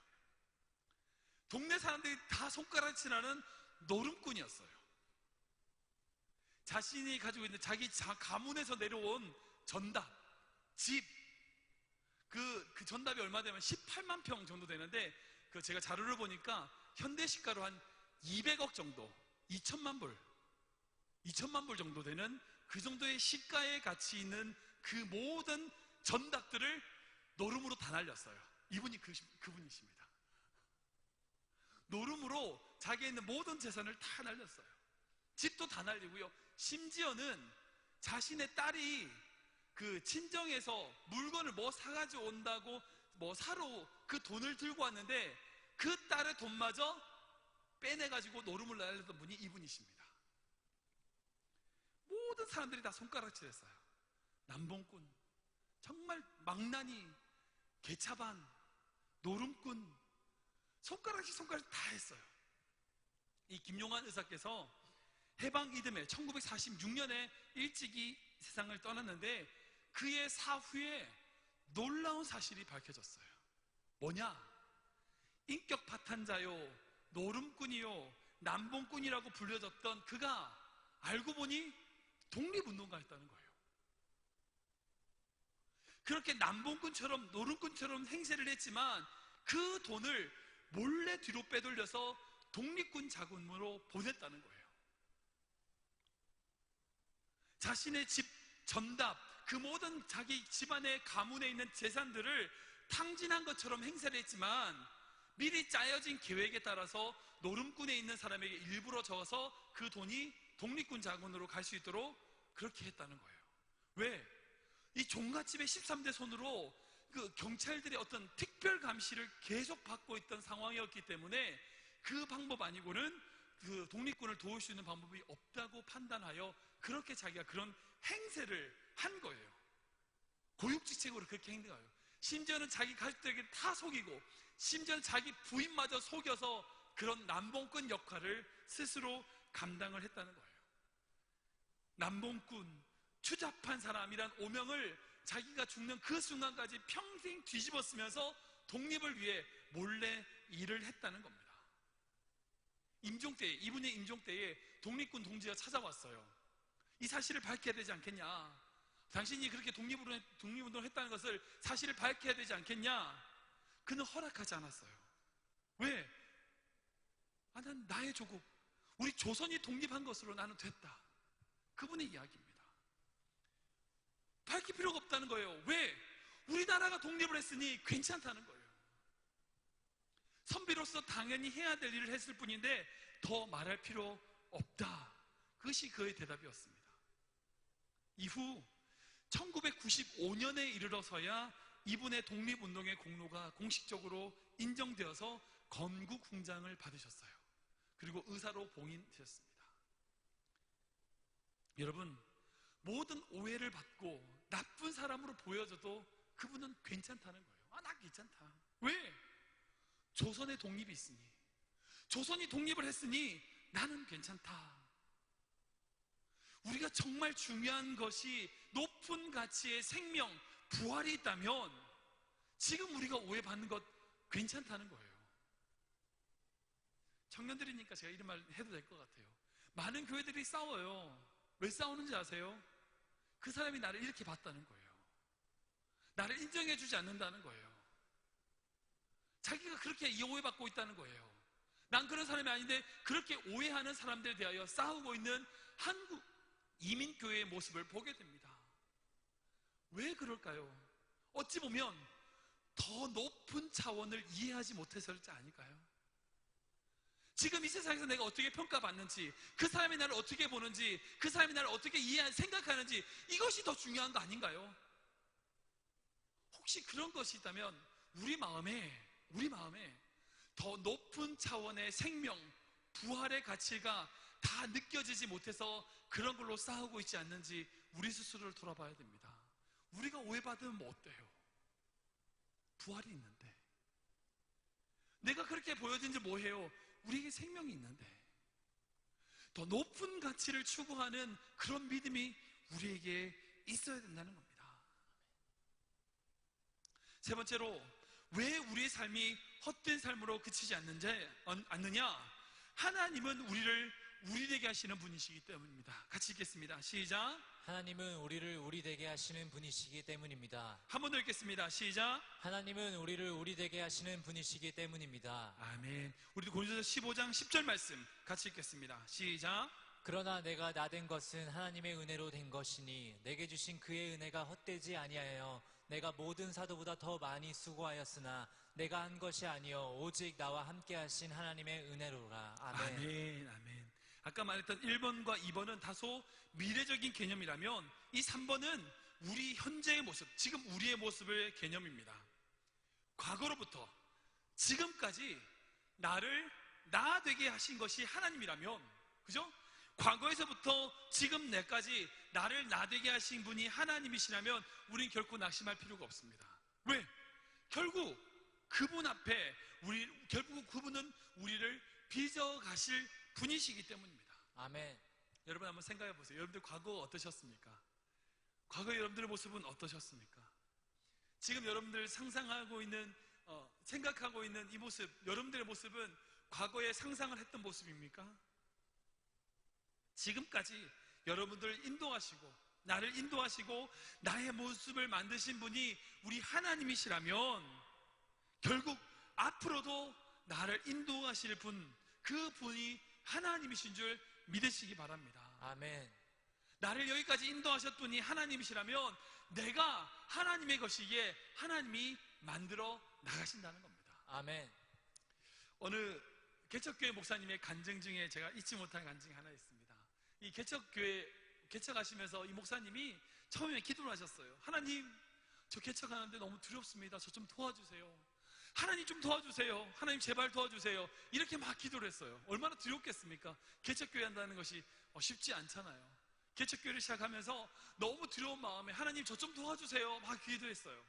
동네 사람들이 다 손가락질 하는 노름꾼이었어요. 자신이 가지고 있는 자기 가문에서 내려온 전답, 집, 그 전답이 얼마 되면 18만 평 정도 되는데, 제가 자료를 보니까 현대시가로 한 200억 정도, 2천만 불 정도 되는 그 정도의 시가의 가치 있는 그 모든 전답들을 노름으로 다 날렸어요. 이분이 그분이십니다. 노름으로 자기에 있는 모든 재산을 다 날렸어요. 집도 다 날리고요. 심지어는 자신의 딸이 그 친정에서 물건을 뭐 사가지고 온다고 뭐 사러 그 돈을 들고 왔는데 그 딸의 돈마저 빼내가지고 노름을 날렸던 분이 이분이십니다. 모든 사람들이 다 손가락질했어요. 남봉꾼, 정말 망나니, 개차반, 노름꾼, 손가락질 다 했어요. 이 김용환 의사께서 해방 이듬해 1946년에 일찍이 세상을 떠났는데 그의 사후에 놀라운 사실이 밝혀졌어요. 뭐냐? 인격 파탄자요, 노름꾼이요, 남봉꾼이라고 불려졌던 그가 알고 보니 독립운동가였다는 거예요. 그렇게 남봉꾼처럼 노름꾼처럼 행세를 했지만 그 돈을 몰래 뒤로 빼돌려서 독립군 자금으로 보냈다는 거예요. 자신의 집, 전답, 그 모든 자기 집안의 가문에 있는 재산들을 탕진한 것처럼 행세를 했지만 미리 짜여진 계획에 따라서 노름꾼에 있는 사람에게 일부러 적어서 그 돈이 독립군 자금으로 갈 수 있도록 그렇게 했다는 거예요. 왜? 이 종갓집의 13대 손으로 그 경찰들의 어떤 특별 감시를 계속 받고 있던 상황이었기 때문에 그 방법 아니고는 그 독립군을 도울 수 있는 방법이 없다고 판단하여 그렇게 자기가 그런 행세를 한 거예요. 고육지책으로 그렇게 행동해요. 심지어는 자기 가족들에게 다 속이고 심지어는 자기 부인마저 속여서 그런 남봉꾼 역할을 스스로 감당을 했다는 거예요. 남봉꾼, 추잡한 사람이란 오명을 자기가 죽는 그 순간까지 평생 뒤집어 쓰면서 독립을 위해 몰래 일을 했다는 겁니다. 이분의 임종 때에 독립군 동지가 찾아왔어요. 이 사실을 밝혀야 되지 않겠냐? 당신이 그렇게 독립운동을 했다는 것을 사실을 밝혀야 되지 않겠냐? 그는 허락하지 않았어요. 왜? 난 나의 조국, 우리 조선이 독립한 것으로 나는 됐다. 그분의 이야기입니다. 밝힐 필요가 없다는 거예요. 왜? 우리나라가 독립을 했으니 괜찮다는 거예요. 선비로서 당연히 해야 될 일을 했을 뿐인데 더 말할 필요 없다. 그것이 그의 대답이었습니다. 이후 1995년에 이르러서야 이분의 독립운동의 공로가 공식적으로 인정되어서 건국훈장을 받으셨어요. 그리고 의사로 봉인되셨습니다. 여러분, 모든 오해를 받고 나쁜 사람으로 보여져도 그분은 괜찮다는 거예요. 나 괜찮다. 왜? 조선의 독립이 있으니, 조선이 독립을 했으니 나는 괜찮다. 우리가 정말 중요한 것이 높은 가치의 생명, 부활이 있다면 지금 우리가 오해받는 것 괜찮다는 거예요. 청년들이니까 제가 이런 말 해도 될 것 같아요. 많은 교회들이 싸워요. 왜 싸우는지 아세요? 그 사람이 나를 이렇게 봤다는 거예요. 나를 인정해주지 않는다는 거예요. 자기가 그렇게 오해받고 있다는 거예요. 난 그런 사람이 아닌데 그렇게 오해하는 사람들에 대하여 싸우고 있는 한국 이민교회의 모습을 보게 됩니다. 왜 그럴까요? 어찌 보면 더 높은 차원을 이해하지 못해서일지 아닐까요? 지금 이 세상에서 내가 어떻게 평가받는지, 그 사람이 나를 어떻게 보는지, 그 사람이 나를 어떻게 생각하는지, 이것이 더 중요한 거 아닌가요? 혹시 그런 것이 있다면 우리 마음에 더 높은 차원의 생명, 부활의 가치가 다 느껴지지 못해서 그런 걸로 싸우고 있지 않는지 우리 스스로를 돌아봐야 됩니다. 우리가 오해받으면 뭐 어때요? 부활이 있는데, 내가 그렇게 보여진지 뭐해요? 우리에게 생명이 있는데, 더 높은 가치를 추구하는 그런 믿음이 우리에게 있어야 된다는 겁니다. 세 번째로, 왜 우리의 삶이 헛된 삶으로 그치지 않느냐? 하나님은 우리를 우리 되게 하시는 분이시기 때문입니다. 같이 읽겠습니다. 시작. 하나님은 우리를 우리 되게 하시는 분이시기 때문입니다. 한 번 더 읽겠습니다. 시작. 하나님은 우리를 우리 되게 하시는 분이시기 때문입니다. 아멘. 우리도 고린도서 15장 10절 말씀 같이 읽겠습니다. 시작. 그러나 내가 나된 것은 하나님의 은혜로 된 것이니 내게 주신 그의 은혜가 헛되지 아니하여 내가 모든 사도보다 더 많이 수고하였으나 내가 한 것이 아니요 오직 나와 함께 하신 하나님의 은혜로라. 아멘. 아멘. 아멘. 아까 말했던 1번과 2번은 다소 미래적인 개념이라면 이 3번은 우리 현재의 모습, 지금 우리의 모습의 개념입니다. 과거로부터 지금까지 나를 나 되게 하신 것이 하나님이라면, 그죠? 과거에서부터 지금 내까지 나를 나 되게 하신 분이 하나님이시라면 우린 결코 낙심할 필요가 없습니다. 왜? 결국 그분 앞에 결국 그분은 우리를 빚어 가실 분이시기 때문입니다. 아멘. 여러분 한번 생각해 보세요. 여러분들 과거 어떠셨습니까? 과거 여러분들의 모습은 어떠셨습니까? 지금 여러분들 상상하고 있는 생각하고 있는 이 모습, 여러분들의 모습은 과거에 상상을 했던 모습입니까? 지금까지 여러분들을 인도하시고 나를 인도하시고 나의 모습을 만드신 분이 우리 하나님이시라면 결국 앞으로도 나를 인도하실 분, 그 분이 하나님이신 줄 믿으시기 바랍니다. 아멘. 나를 여기까지 인도하셨더니 하나님이시라면 내가 하나님의 것이기에 하나님이 만들어 나가신다는 겁니다. 아멘. 어느 개척교회 목사님의 간증 중에 제가 잊지 못할 간증이 하나 있습니다. 이 개척교회 개척하시면서 이 목사님이 처음에 기도를 하셨어요. 하나님, 저 개척하는데 너무 두렵습니다. 저 좀 도와주세요. 하나님 좀 도와주세요. 하나님 제발 도와주세요. 이렇게 막 기도를 했어요. 얼마나 두렵겠습니까? 개척교회 한다는 것이 쉽지 않잖아요. 개척교회를 시작하면서 너무 두려운 마음에 하나님 저 좀 도와주세요 막 기도했어요.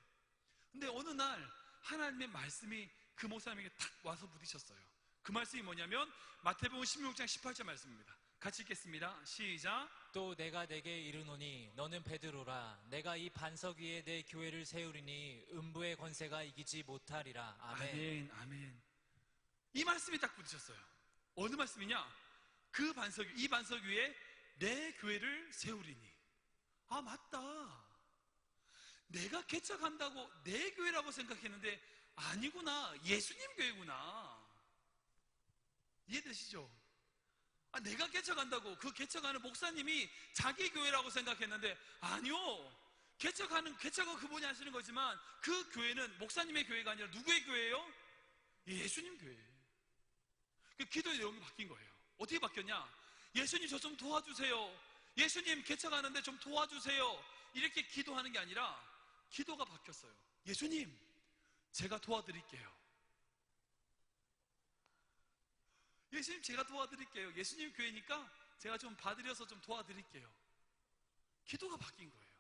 근데 어느 날 하나님의 말씀이 그 목사님에게 탁 와서 부딪혔어요. 그 말씀이 뭐냐면 마태복음 16장 18절 말씀입니다. 같이 읽겠습니다. 시작. 또 내가 내게 이르노니 너는 베드로라. 내가 이 반석 위에 내 교회를 세우리니 음부의 권세가 이기지 못하리라. 아멘. 아멘. 아멘. 이 말씀이 딱 부딪혔어요. 어느 말씀이냐? 이 반석 위에 내 교회를 세우리니. 아, 맞다. 내가 개척한다고 내 교회라고 생각했는데 아니구나. 예수님 교회구나. 이해되시죠? 아, 내가 개척한다고 그 개척하는 목사님이 자기 교회라고 생각했는데 아니요. 개척은 그분이 하시는 거지만 그 교회는 목사님의 교회가 아니라 누구의 교회예요? 예수님 교회예요. 그 기도의 내용이 바뀐 거예요. 어떻게 바뀌었냐? 예수님 저 좀 도와주세요. 예수님 개척하는데 좀 도와주세요. 이렇게 기도하는 게 아니라 기도가 바뀌었어요. 예수님, 제가 도와드릴게요. 예수님 제가 도와드릴게요. 예수님 교회니까 제가 좀 봐드려서 좀 도와드릴게요. 기도가 바뀐 거예요.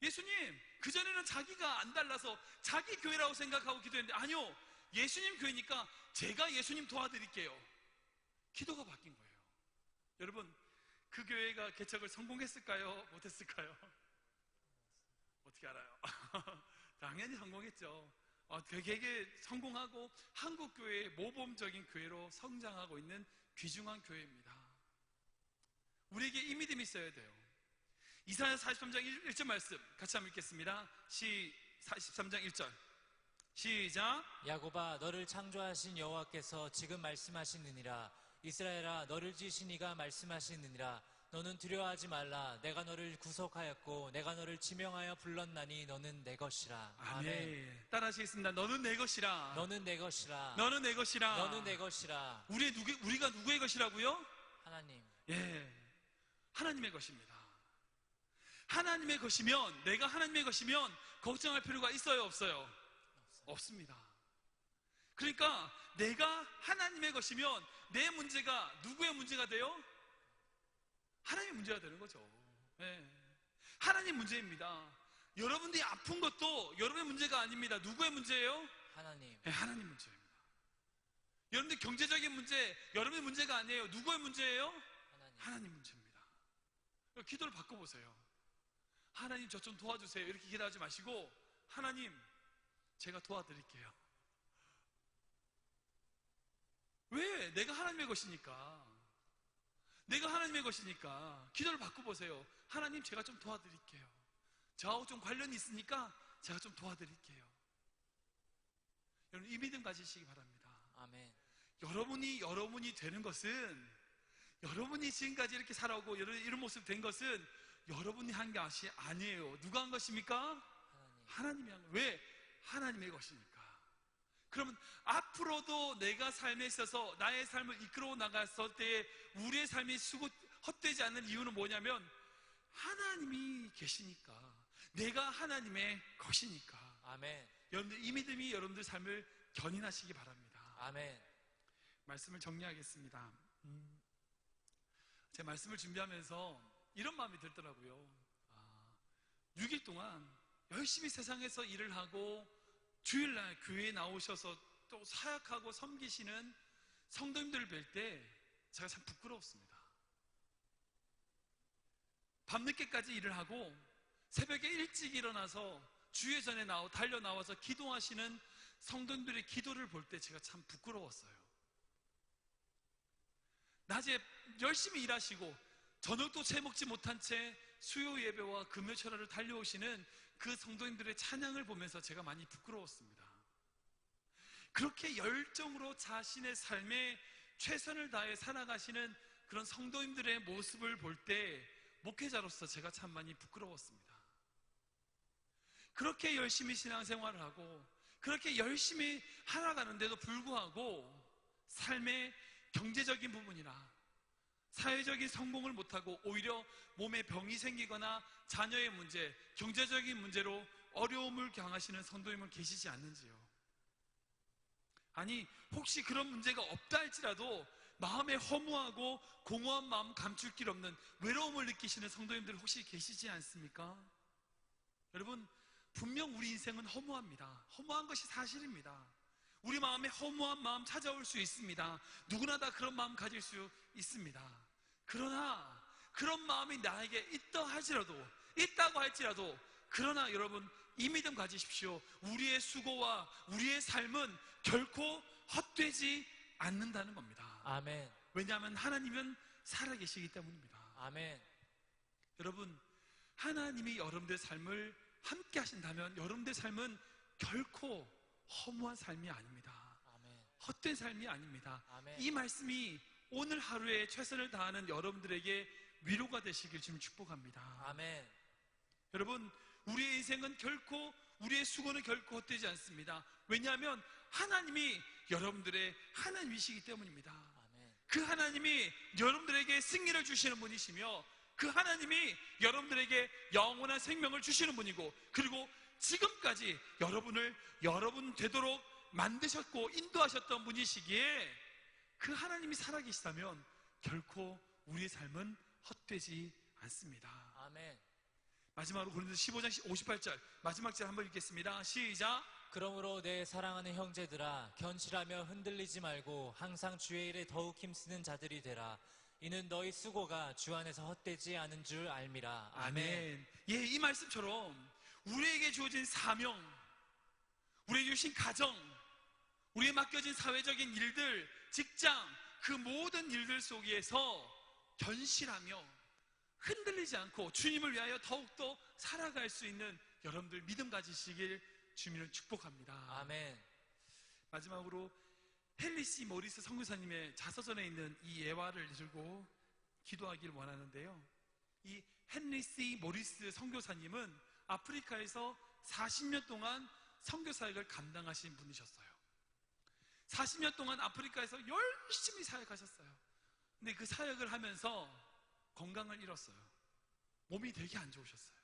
예수님, 그전에는 자기가 안 달라서 자기 교회라고 생각하고 기도했는데 아니요, 예수님 교회니까 제가 예수님 도와드릴게요. 기도가 바뀐 거예요. 여러분, 그 교회가 개척을 성공했을까요? 못했을까요? 어떻게 알아요? 당연히 성공했죠. 되게 성공하고 한국교회의 모범적인 교회로 성장하고 있는 귀중한 교회입니다. 우리에게 이 믿음이 있어야 돼요. 이사야 43장 1절 말씀 같이 한번 읽겠습니다. 43장 1절 시작. 야곱아, 너를 창조하신 여호와께서 지금 말씀하시느니라. 이스라엘아, 너를 지으신 이가 말씀하시느니라. 너는 두려워하지 말라. 내가 너를 구속하였고 내가 너를 지명하여 불렀나니 너는 내 것이라. 아멘. 따라 하시겠습니다. 너는 내 것이라. 너는 내 것이라. 너는 내 것이라. 너는 내 것이라. 우리가 누구의 것이라고요? 하나님. 예, 하나님의 것입니다. 하나님의 것이면, 내가 하나님의 것이면 걱정할 필요가 있어요, 없어요? 없습니다. 그러니까 내가 하나님의 것이면 내 문제가 누구의 문제가 돼요? 하나님의 문제가 되는 거죠. 예. 하나님 문제입니다. 여러분들이 아픈 것도 여러분의 문제가 아닙니다. 누구의 문제예요? 하나님. 예, 하나님 문제입니다. 여러분들 경제적인 문제 여러분의 문제가 아니에요. 누구의 문제예요? 하나님 문제입니다. 기도를 바꿔보세요. 하나님, 저 좀 도와주세요. 이렇게 기도하지 마시고, 하나님, 제가 도와드릴게요. 왜? 내가 하나님의 것이니까. 내가 하나님의 것이니까 기도를 바꿔보세요. 하나님, 제가 좀 도와드릴게요. 저하고 좀 관련이 있으니까 제가 좀 도와드릴게요. 여러분, 이 믿음 가지시기 바랍니다. 아멘. 여러분이 되는 것은, 여러분이 지금까지 이렇게 살아오고 이런 모습 된 것은 여러분이 한 것이 아니에요. 누가 한 것입니까? 하나님이 한 거예요. 왜? 하나님의 것이니까. 그러면 앞으로도 내가 삶에 있어서 나의 삶을 이끌어 나갔을 때 우리의 삶이 헛되지 않는 이유는 뭐냐면 하나님이 계시니까, 내가 하나님의 것이니까. 아멘. 여러분들, 이 믿음이 여러분들 삶을 견인하시기 바랍니다. 아멘. 말씀을 정리하겠습니다. 제 말씀을 준비하면서 이런 마음이 들더라고요. 6일 동안 열심히 세상에서 일을 하고 주일날 교회에 나오셔서 또 사역하고 섬기시는 성도님들을 뵐 때 제가 참 부끄러웠습니다. 밤늦게까지 일을 하고 새벽에 일찍 일어나서 주회 전에 달려 나와서 기도하시는 성도님들의 기도를 볼 때 제가 참 부끄러웠어요. 낮에 열심히 일하시고 저녁도 채 먹지 못한 채 수요 예배와 금요 철야를 달려오시는 그 성도님들의 찬양을 보면서 제가 많이 부끄러웠습니다. 그렇게 열정으로 자신의 삶에 최선을 다해 살아가시는 그런 성도님들의 모습을 볼 때 목회자로서 제가 참 많이 부끄러웠습니다. 그렇게 열심히 신앙생활을 하고 그렇게 열심히 살아가는데도 불구하고 삶의 경제적인 부분이나 사회적인 성공을 못하고 오히려 몸에 병이 생기거나 자녀의 문제, 경제적인 문제로 어려움을 당하시는 성도님은 계시지 않는지요? 아니, 혹시 그런 문제가 없다 할지라도 마음에 허무하고 공허한 마음, 감출 길 없는 외로움을 느끼시는 성도님들 혹시 계시지 않습니까? 여러분, 분명 우리 인생은 허무합니다. 허무한 것이 사실입니다. 우리 마음에 허무한 마음 찾아올 수 있습니다. 누구나 다 그런 마음 가질 수 있습니다. 그러나 그런 마음이 나에게 있다고 할지라도 그러나 여러분, 이 믿음 가지십시오. 우리의 수고와 우리의 삶은 결코 헛되지 않는다는 겁니다. 아멘. 왜냐하면 하나님은 살아계시기 때문입니다. 아멘. 여러분, 하나님이 여러분들의 삶을 함께 하신다면 여러분들의 삶은 결코 허무한 삶이 아닙니다. 아멘. 헛된 삶이 아닙니다. 아멘. 이 말씀이 오늘 하루에 최선을 다하는 여러분들에게 위로가 되시길 지금 축복합니다. 아멘. 여러분, 우리의 인생은 결코, 우리의 수고는 결코 헛되지 않습니다. 왜냐하면 하나님이 여러분들의 하나님이시기 때문입니다. 아멘. 그 하나님이 여러분들에게 승리를 주시는 분이시며 그 하나님이 여러분들에게 영원한 생명을 주시는 분이고, 그리고 지금까지 여러분을 여러분 되도록 만드셨고 인도하셨던 분이시기에 그 하나님이 살아계시다면 결코 우리의 삶은 헛되지 않습니다. 아멘. 마지막으로 고린도서 15장 58절 마지막 절 한번 읽겠습니다. 시작. 그러므로 내 사랑하는 형제들아 견실하며 흔들리지 말고 항상 주의 일에 더욱 힘쓰는 자들이 되라. 이는 너희 수고가 주 안에서 헛되지 않은 줄 알미라. 아멘. 예, 이 말씀처럼 우리에게 주어진 사명, 우리에게 주신 가정, 우리에게 맡겨진 사회적인 일들, 직장, 그 모든 일들 속에서 견실하며 흔들리지 않고 주님을 위하여 더욱더 살아갈 수 있는 여러분들 믿음 가지시길 주님을 축복합니다. 아멘. 마지막으로 헨리 C. 모리스 선교사님의 자서전에 있는 이 예화를 들고 기도하길 원하는데요. 이 헨리 C. 모리스 선교사님은 아프리카에서 40년 동안 선교사역을 감당하신 분이셨어요. 40년 동안 아프리카에서 열심히 사역하셨어요. 근데 그 사역을 하면서 건강을 잃었어요. 몸이 되게 안 좋으셨어요.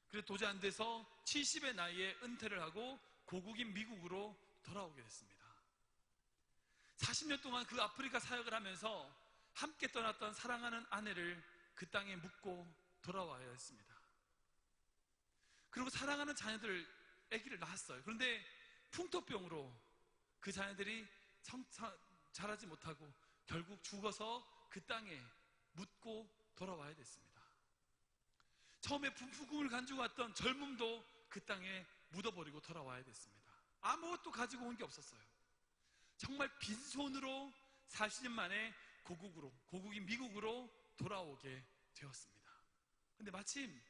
그래서 도저히 안 돼서 70의 나이에 은퇴를 하고 고국인 미국으로 돌아오게 됐습니다. 40년 동안 그 아프리카 사역을 하면서 함께 떠났던 사랑하는 아내를 그 땅에 묻고 돌아와야 했습니다. 그리고 사랑하는 자녀들 아기를 낳았어요. 그런데 풍토병으로 그 자녀들이 자라지 못하고 결국 죽어서 그 땅에 묻고 돌아와야 됐습니다. 처음에 부금을 가지고 왔던 젊음도 그 땅에 묻어버리고 돌아와야 됐습니다. 아무것도 가지고 온 게 없었어요. 정말 빈손으로 40년 만에 고국인 미국으로 돌아오게 되었습니다. 근데 마침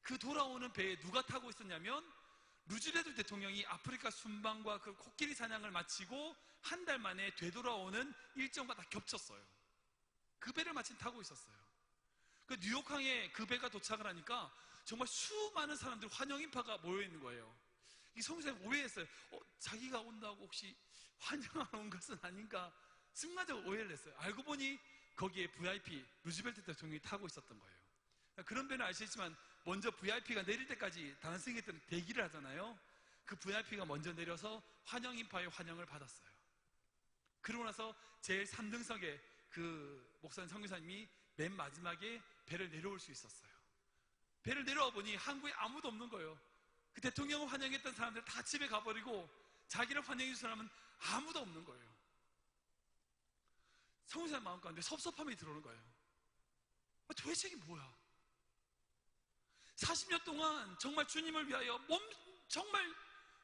그 돌아오는 배에 누가 타고 있었냐면 루즈벨트 대통령이 아프리카 순방과 그 코끼리 사냥을 마치고 한 달 만에 되돌아오는 일정과 다 겹쳤어요. 그 배를 마침 타고 있었어요. 그 뉴욕항에 그 배가 도착을 하니까 정말 수많은 사람들 환영 인파가 모여 있는 거예요. 이 성수님 오해했어요. 자기가 온다고 혹시 환영하러 온 것은 아닌가 순간적으로 오해를 했어요. 알고 보니 거기에 VIP 루즈벨트 대통령이 타고 있었던 거예요. 그런 배는 아시겠지만 먼저 VIP가 내릴 때까지 다른 승객들은 대기를 하잖아요. 그 VIP가 먼저 내려서 환영 인파의 환영을 받았어요. 그러고 나서 제일 3등석에 그 목사님 선교사님이 맨 마지막에 배를 내려올 수 있었어요. 배를 내려와 보니 항구에 아무도 없는 거예요. 그 대통령을 환영했던 사람들 다 집에 가버리고 자기를 환영해 준 사람은 아무도 없는 거예요. 선교사님 마음 가운데 섭섭함이 들어오는 거예요. 도대체 이게 뭐야? 40년 동안 정말 주님을 위하여 정말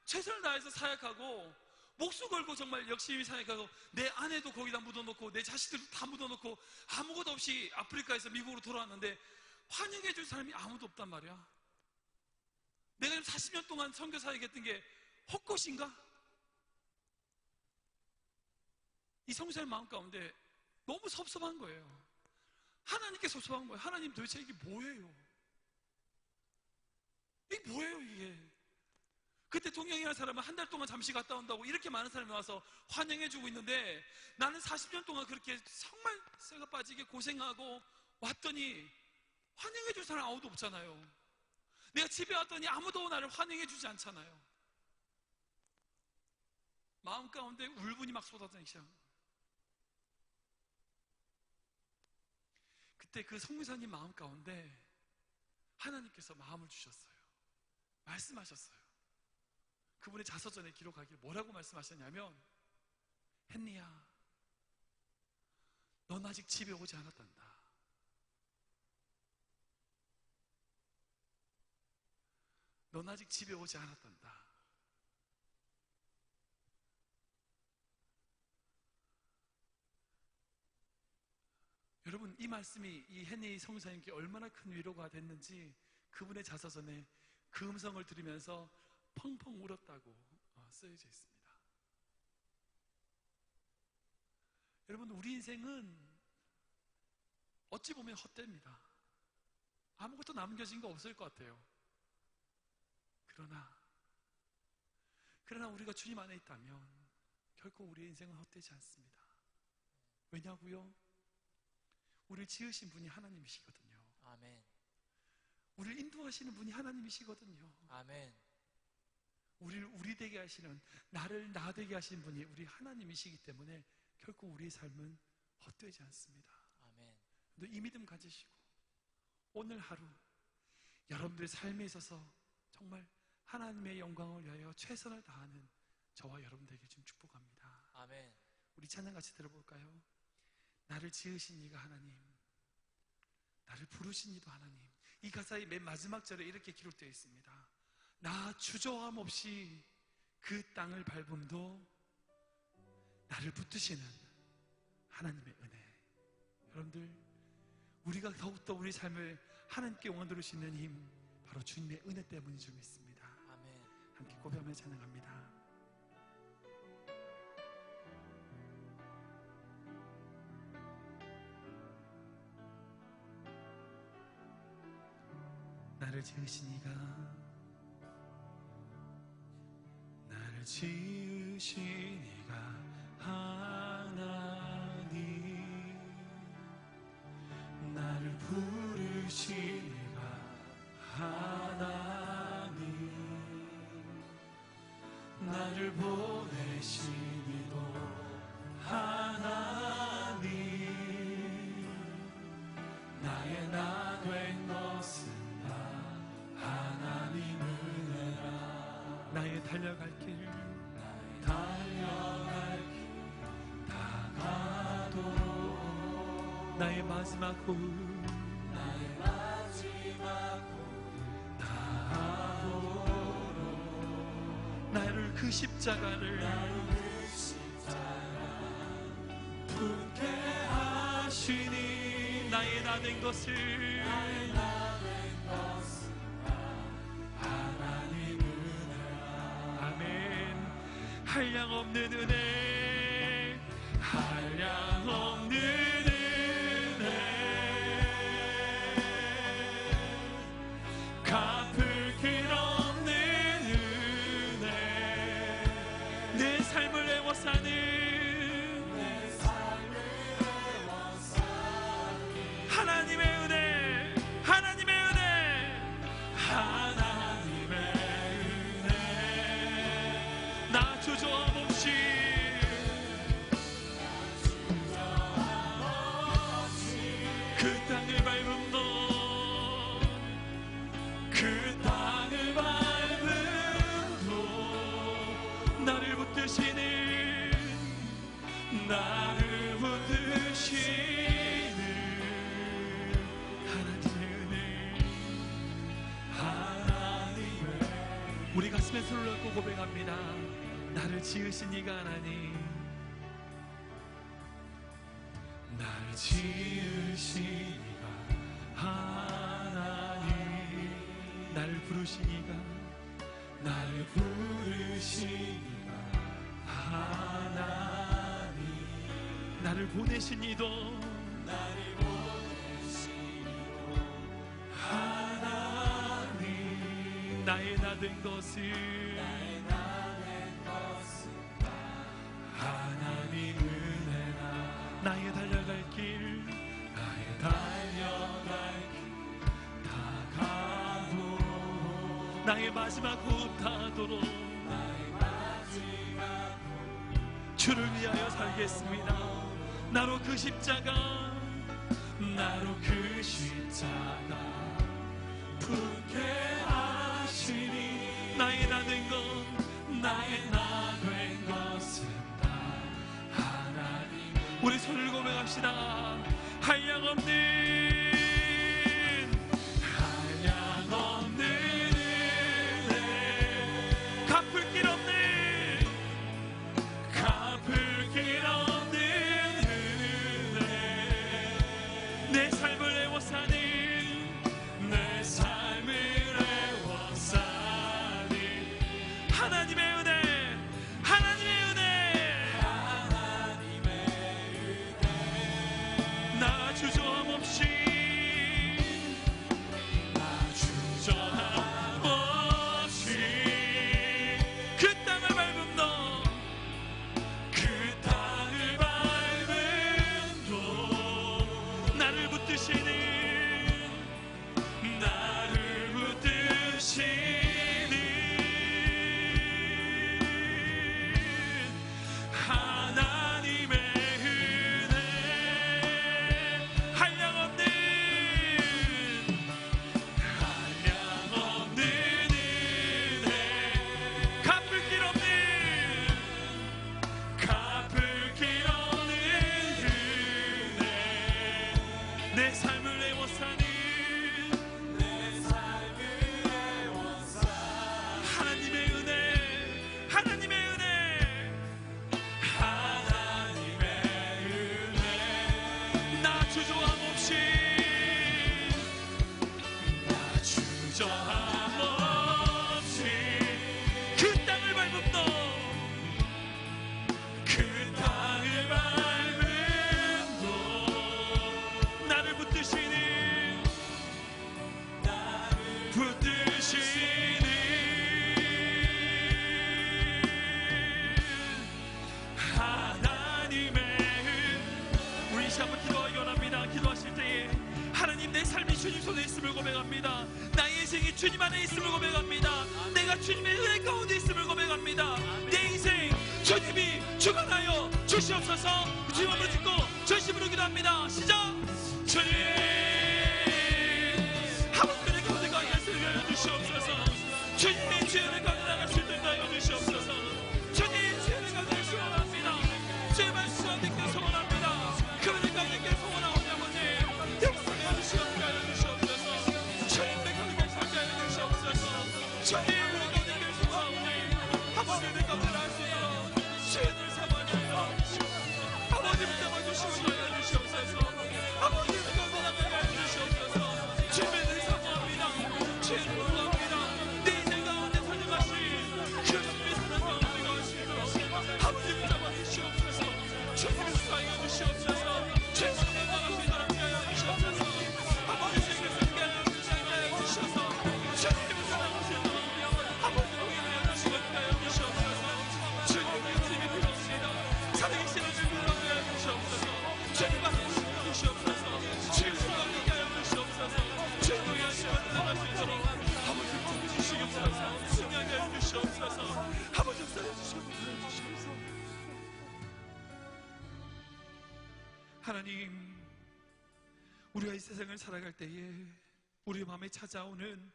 최선을 다해서 사역하고 목숨 걸고 정말 열심히 사역하고 내 아내도 거기다 묻어놓고 내 자식들도 다 묻어놓고 아무것도 없이 아프리카에서 미국으로 돌아왔는데 환영해 줄 사람이 아무도 없단 말이야. 내가 지금 40년 동안 선교 사역했던 게 헛것인가? 이 성도의 마음 가운데 너무 섭섭한 거예요. 하나님께 섭섭한 거예요. 하나님 도대체 이게 뭐예요? 이게 뭐예요 이게? 그 대통령이라는 사람은 한 달 동안 잠시 갔다 온다고 이렇게 많은 사람이 와서 환영해주고 있는데 나는 40년 동안 그렇게 정말 쇠가 빠지게 고생하고 왔더니 환영해줄 사람 아무도 없잖아요. 내가 집에 왔더니 아무도 나를 환영해주지 않잖아요. 마음 가운데 울분이 막 쏟아지기 시작한 거예요. 그때 그 성교사님 마음 가운데 하나님께서 마음을 주셨어요. 말씀하셨어요. 그분의 자서전에 기록하길 뭐라고 말씀하셨냐면 헨리야, 넌 아직 집에 오지 않았단다. 넌 아직 집에 오지 않았단다. 여러분, 이 말씀이 이 헨리 성사님께 얼마나 큰 위로가 됐는지 그분의 자서전에 그 음성을 들으면서 펑펑 울었다고 쓰여져 있습니다. 여러분, 우리 인생은 어찌 보면 헛됩니다. 아무것도 남겨진 거 없을 것 같아요. 그러나 우리가 주님 안에 있다면 결코 우리의 인생은 헛되지 않습니다. 왜냐고요? 우리를 지으신 분이 하나님이시거든요. 아멘. 우리를 인도하시는 분이 하나님이시거든요. 아멘. 우리를 우리 되게 하시는, 나를 나 되게 하시는 분이 우리 하나님이시기 때문에 결코 우리의 삶은 헛되지 않습니다. 아멘. 이 믿음 가지시고 오늘 하루 여러분들의 삶에 있어서 정말 하나님의 영광을 위하여 최선을 다하는 저와 여러분들에게 좀 축복합니다. 아멘. 우리 찬양 같이 들어볼까요? 나를 지으신 이가 하나님, 나를 부르신 이도 하나님. 이 가사의 맨 마지막 절에 이렇게 기록되어 있습니다. 나 주저함 없이 그 땅을 밟음도 나를 붙드시는 하나님의 은혜. 여러분들, 우리가 더욱더 우리 삶을 하나님께 원들을 수 있는 힘, 바로 주님의 은혜 때문인 줄 믿습니다. 아멘. 함께 고백하며 찬양합니다. 나를 지으신 이가, 나를 지으신 이가 하나님, 나를 부르신 이가 하나님, 나를 보내신 이도 하나님, 나의 나 된 것은 하나님 은혜라. 나의 달려갈 길, 나의 달려갈 길 다가도록, 나의 마지막 호흡, 나의 마지막 호흡 다하도록, 나를 그 십자가를 품게 하시니, 나의 나 된 것을 한량없는 은혜, 한량없는 은혜, 갚을 길 없는 은혜, 내 삶을 애워 사는 하나님의 은혜, 하나님의 은혜, 하나님의 은혜. 나 주저함 없이 그 땅을 밟은 너, 그 땅을 밟은 너, 나를 붙드시는, 나를 붙드시는 하나님의 은혜, 하나님의. 우리 가슴에 손을 얹고 고백합니다. 나를 지으신 이가 하나님, 나를 지으신 이가 하나님, 나를 부르신 이가, 나를 부르신 이가 하나님, 나를 보내신 이도, 나를 보내신 이도 하나님, 나의 나 된 것을 하나님 은혜라. 나의 달려갈 길, 나의 달려갈 길 다가도록, 나의 마지막 호흡 닿도록, 나의 마지막 호흡 주를 위하여 살겠습니다. 나로 그 십자가, 나로 그 십자가 품게 하시니, 나의 나 된 것, 나의 나 된 것은 우리 손을 고백합시다. 한량없는, 한량없는 은혜, 갚을 길 없는, 갚을 길 없는 은혜, 내 삶을 애워 사는, 내 삶을 애워 사는 하나님의 은혜, 하나님의 은혜, 하나님의 은혜, 주님 안에 있음을 고백합니다. 내가 주님의 은혜 가운데 있음을 고백합니다. 내 인생 주님이 주관하여 주시옵소서. 주님 앞으로 짓고 전심으로 기도합니다. 시작. 주님 하나님의 가운데 가게 하여 주시옵소서. 주님의 주연의 가운데 나갈 수 있도록 하여 주시옵소서. 주님 주연의 가운데 소원합니다. 주의 말씀 가운데 소원합니다. 그분의 가운데 소원하오니 아버지 역사에 주시옵소서. 하여 주시옵소서. 주님의 가운데 살게 하여 주시옵소서. 주님의 가운데 소원하오니 아버지의 가운데 나갈 수 있도록 주님을 사모하여 주시옵소서. 아버지 붙잡아주시고 하여 주시옵소서. 아버지의 가운데 나가게 하여 주시옵소서. 주님을 사모합니다. 주님을 구합니다. 내 인생 가운데 사정하신 그리스도의 사랑 가운데 갈 수 있도록 아버지 붙잡아주시옵소서. 주님을 사랑해 주시옵소서. 주님을 나갈 수 있도록 하여 주시옵소서. 아버지 주님을 사랑해 하여 주셔서 주님을 사랑하시도록 아버지 하여 주시옵소서. 주님의 주님이 필요합니다. 살아계시는 주님을 하여 주시옵소서. 주님 하여 주시옵소서. 주님을 하게 하여 주시옵소서. 주님을 하시고 나갈 수 있도록 아버지 붙잡아주시옵소서. 승리하게 하여 주시옵소서. 아버지 역사해 주시옵소서. 하나님, 우리가 이 세상을 살아갈 때에 우리 마음에 찾아오는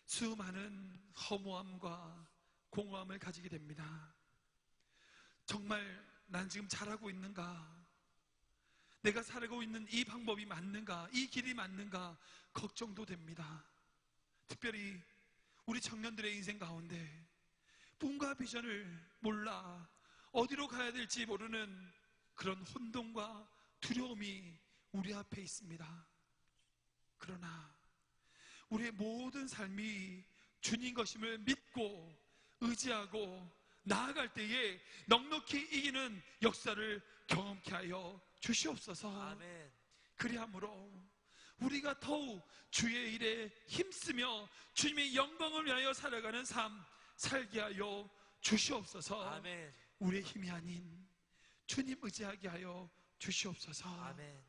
수많은 허무함과 공허함을 가지게 됩니다. 정말 난 지금 잘하고 있는가? 내가 살고 있는 이 방법이 맞는가? 이 길이 맞는가? 걱정도 됩니다. 특별히 우리 청년들의 인생 가운데 꿈과 비전을 몰라 어디로 가야 될지 모르는 그런 혼돈과 두려움이 우리 앞에 있습니다. 그러나 우리의 모든 삶이 주님 것임을 믿고 의지하고 나아갈 때에 넉넉히 이기는 역사를 경험케 하여 주시옵소서. 아멘. 그리함으로 우리가 더욱 주의 일에 힘쓰며 주님의 영광을 위하여 살아가는 삶 살게 하여 주시옵소서. 아멘. 우리의 힘이 아닌 주님 의지하게 하여 주시옵소서. 아멘.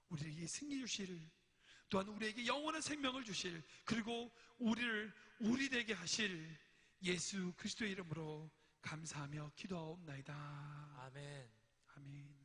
우리에게 승리 주실, 또한 우리에게 영원한 생명을 주실, 그리고 우리를 우리 되게 하실 예수 그리스도의 이름으로 감사하며 기도하옵나이다. 아멘. 아멘.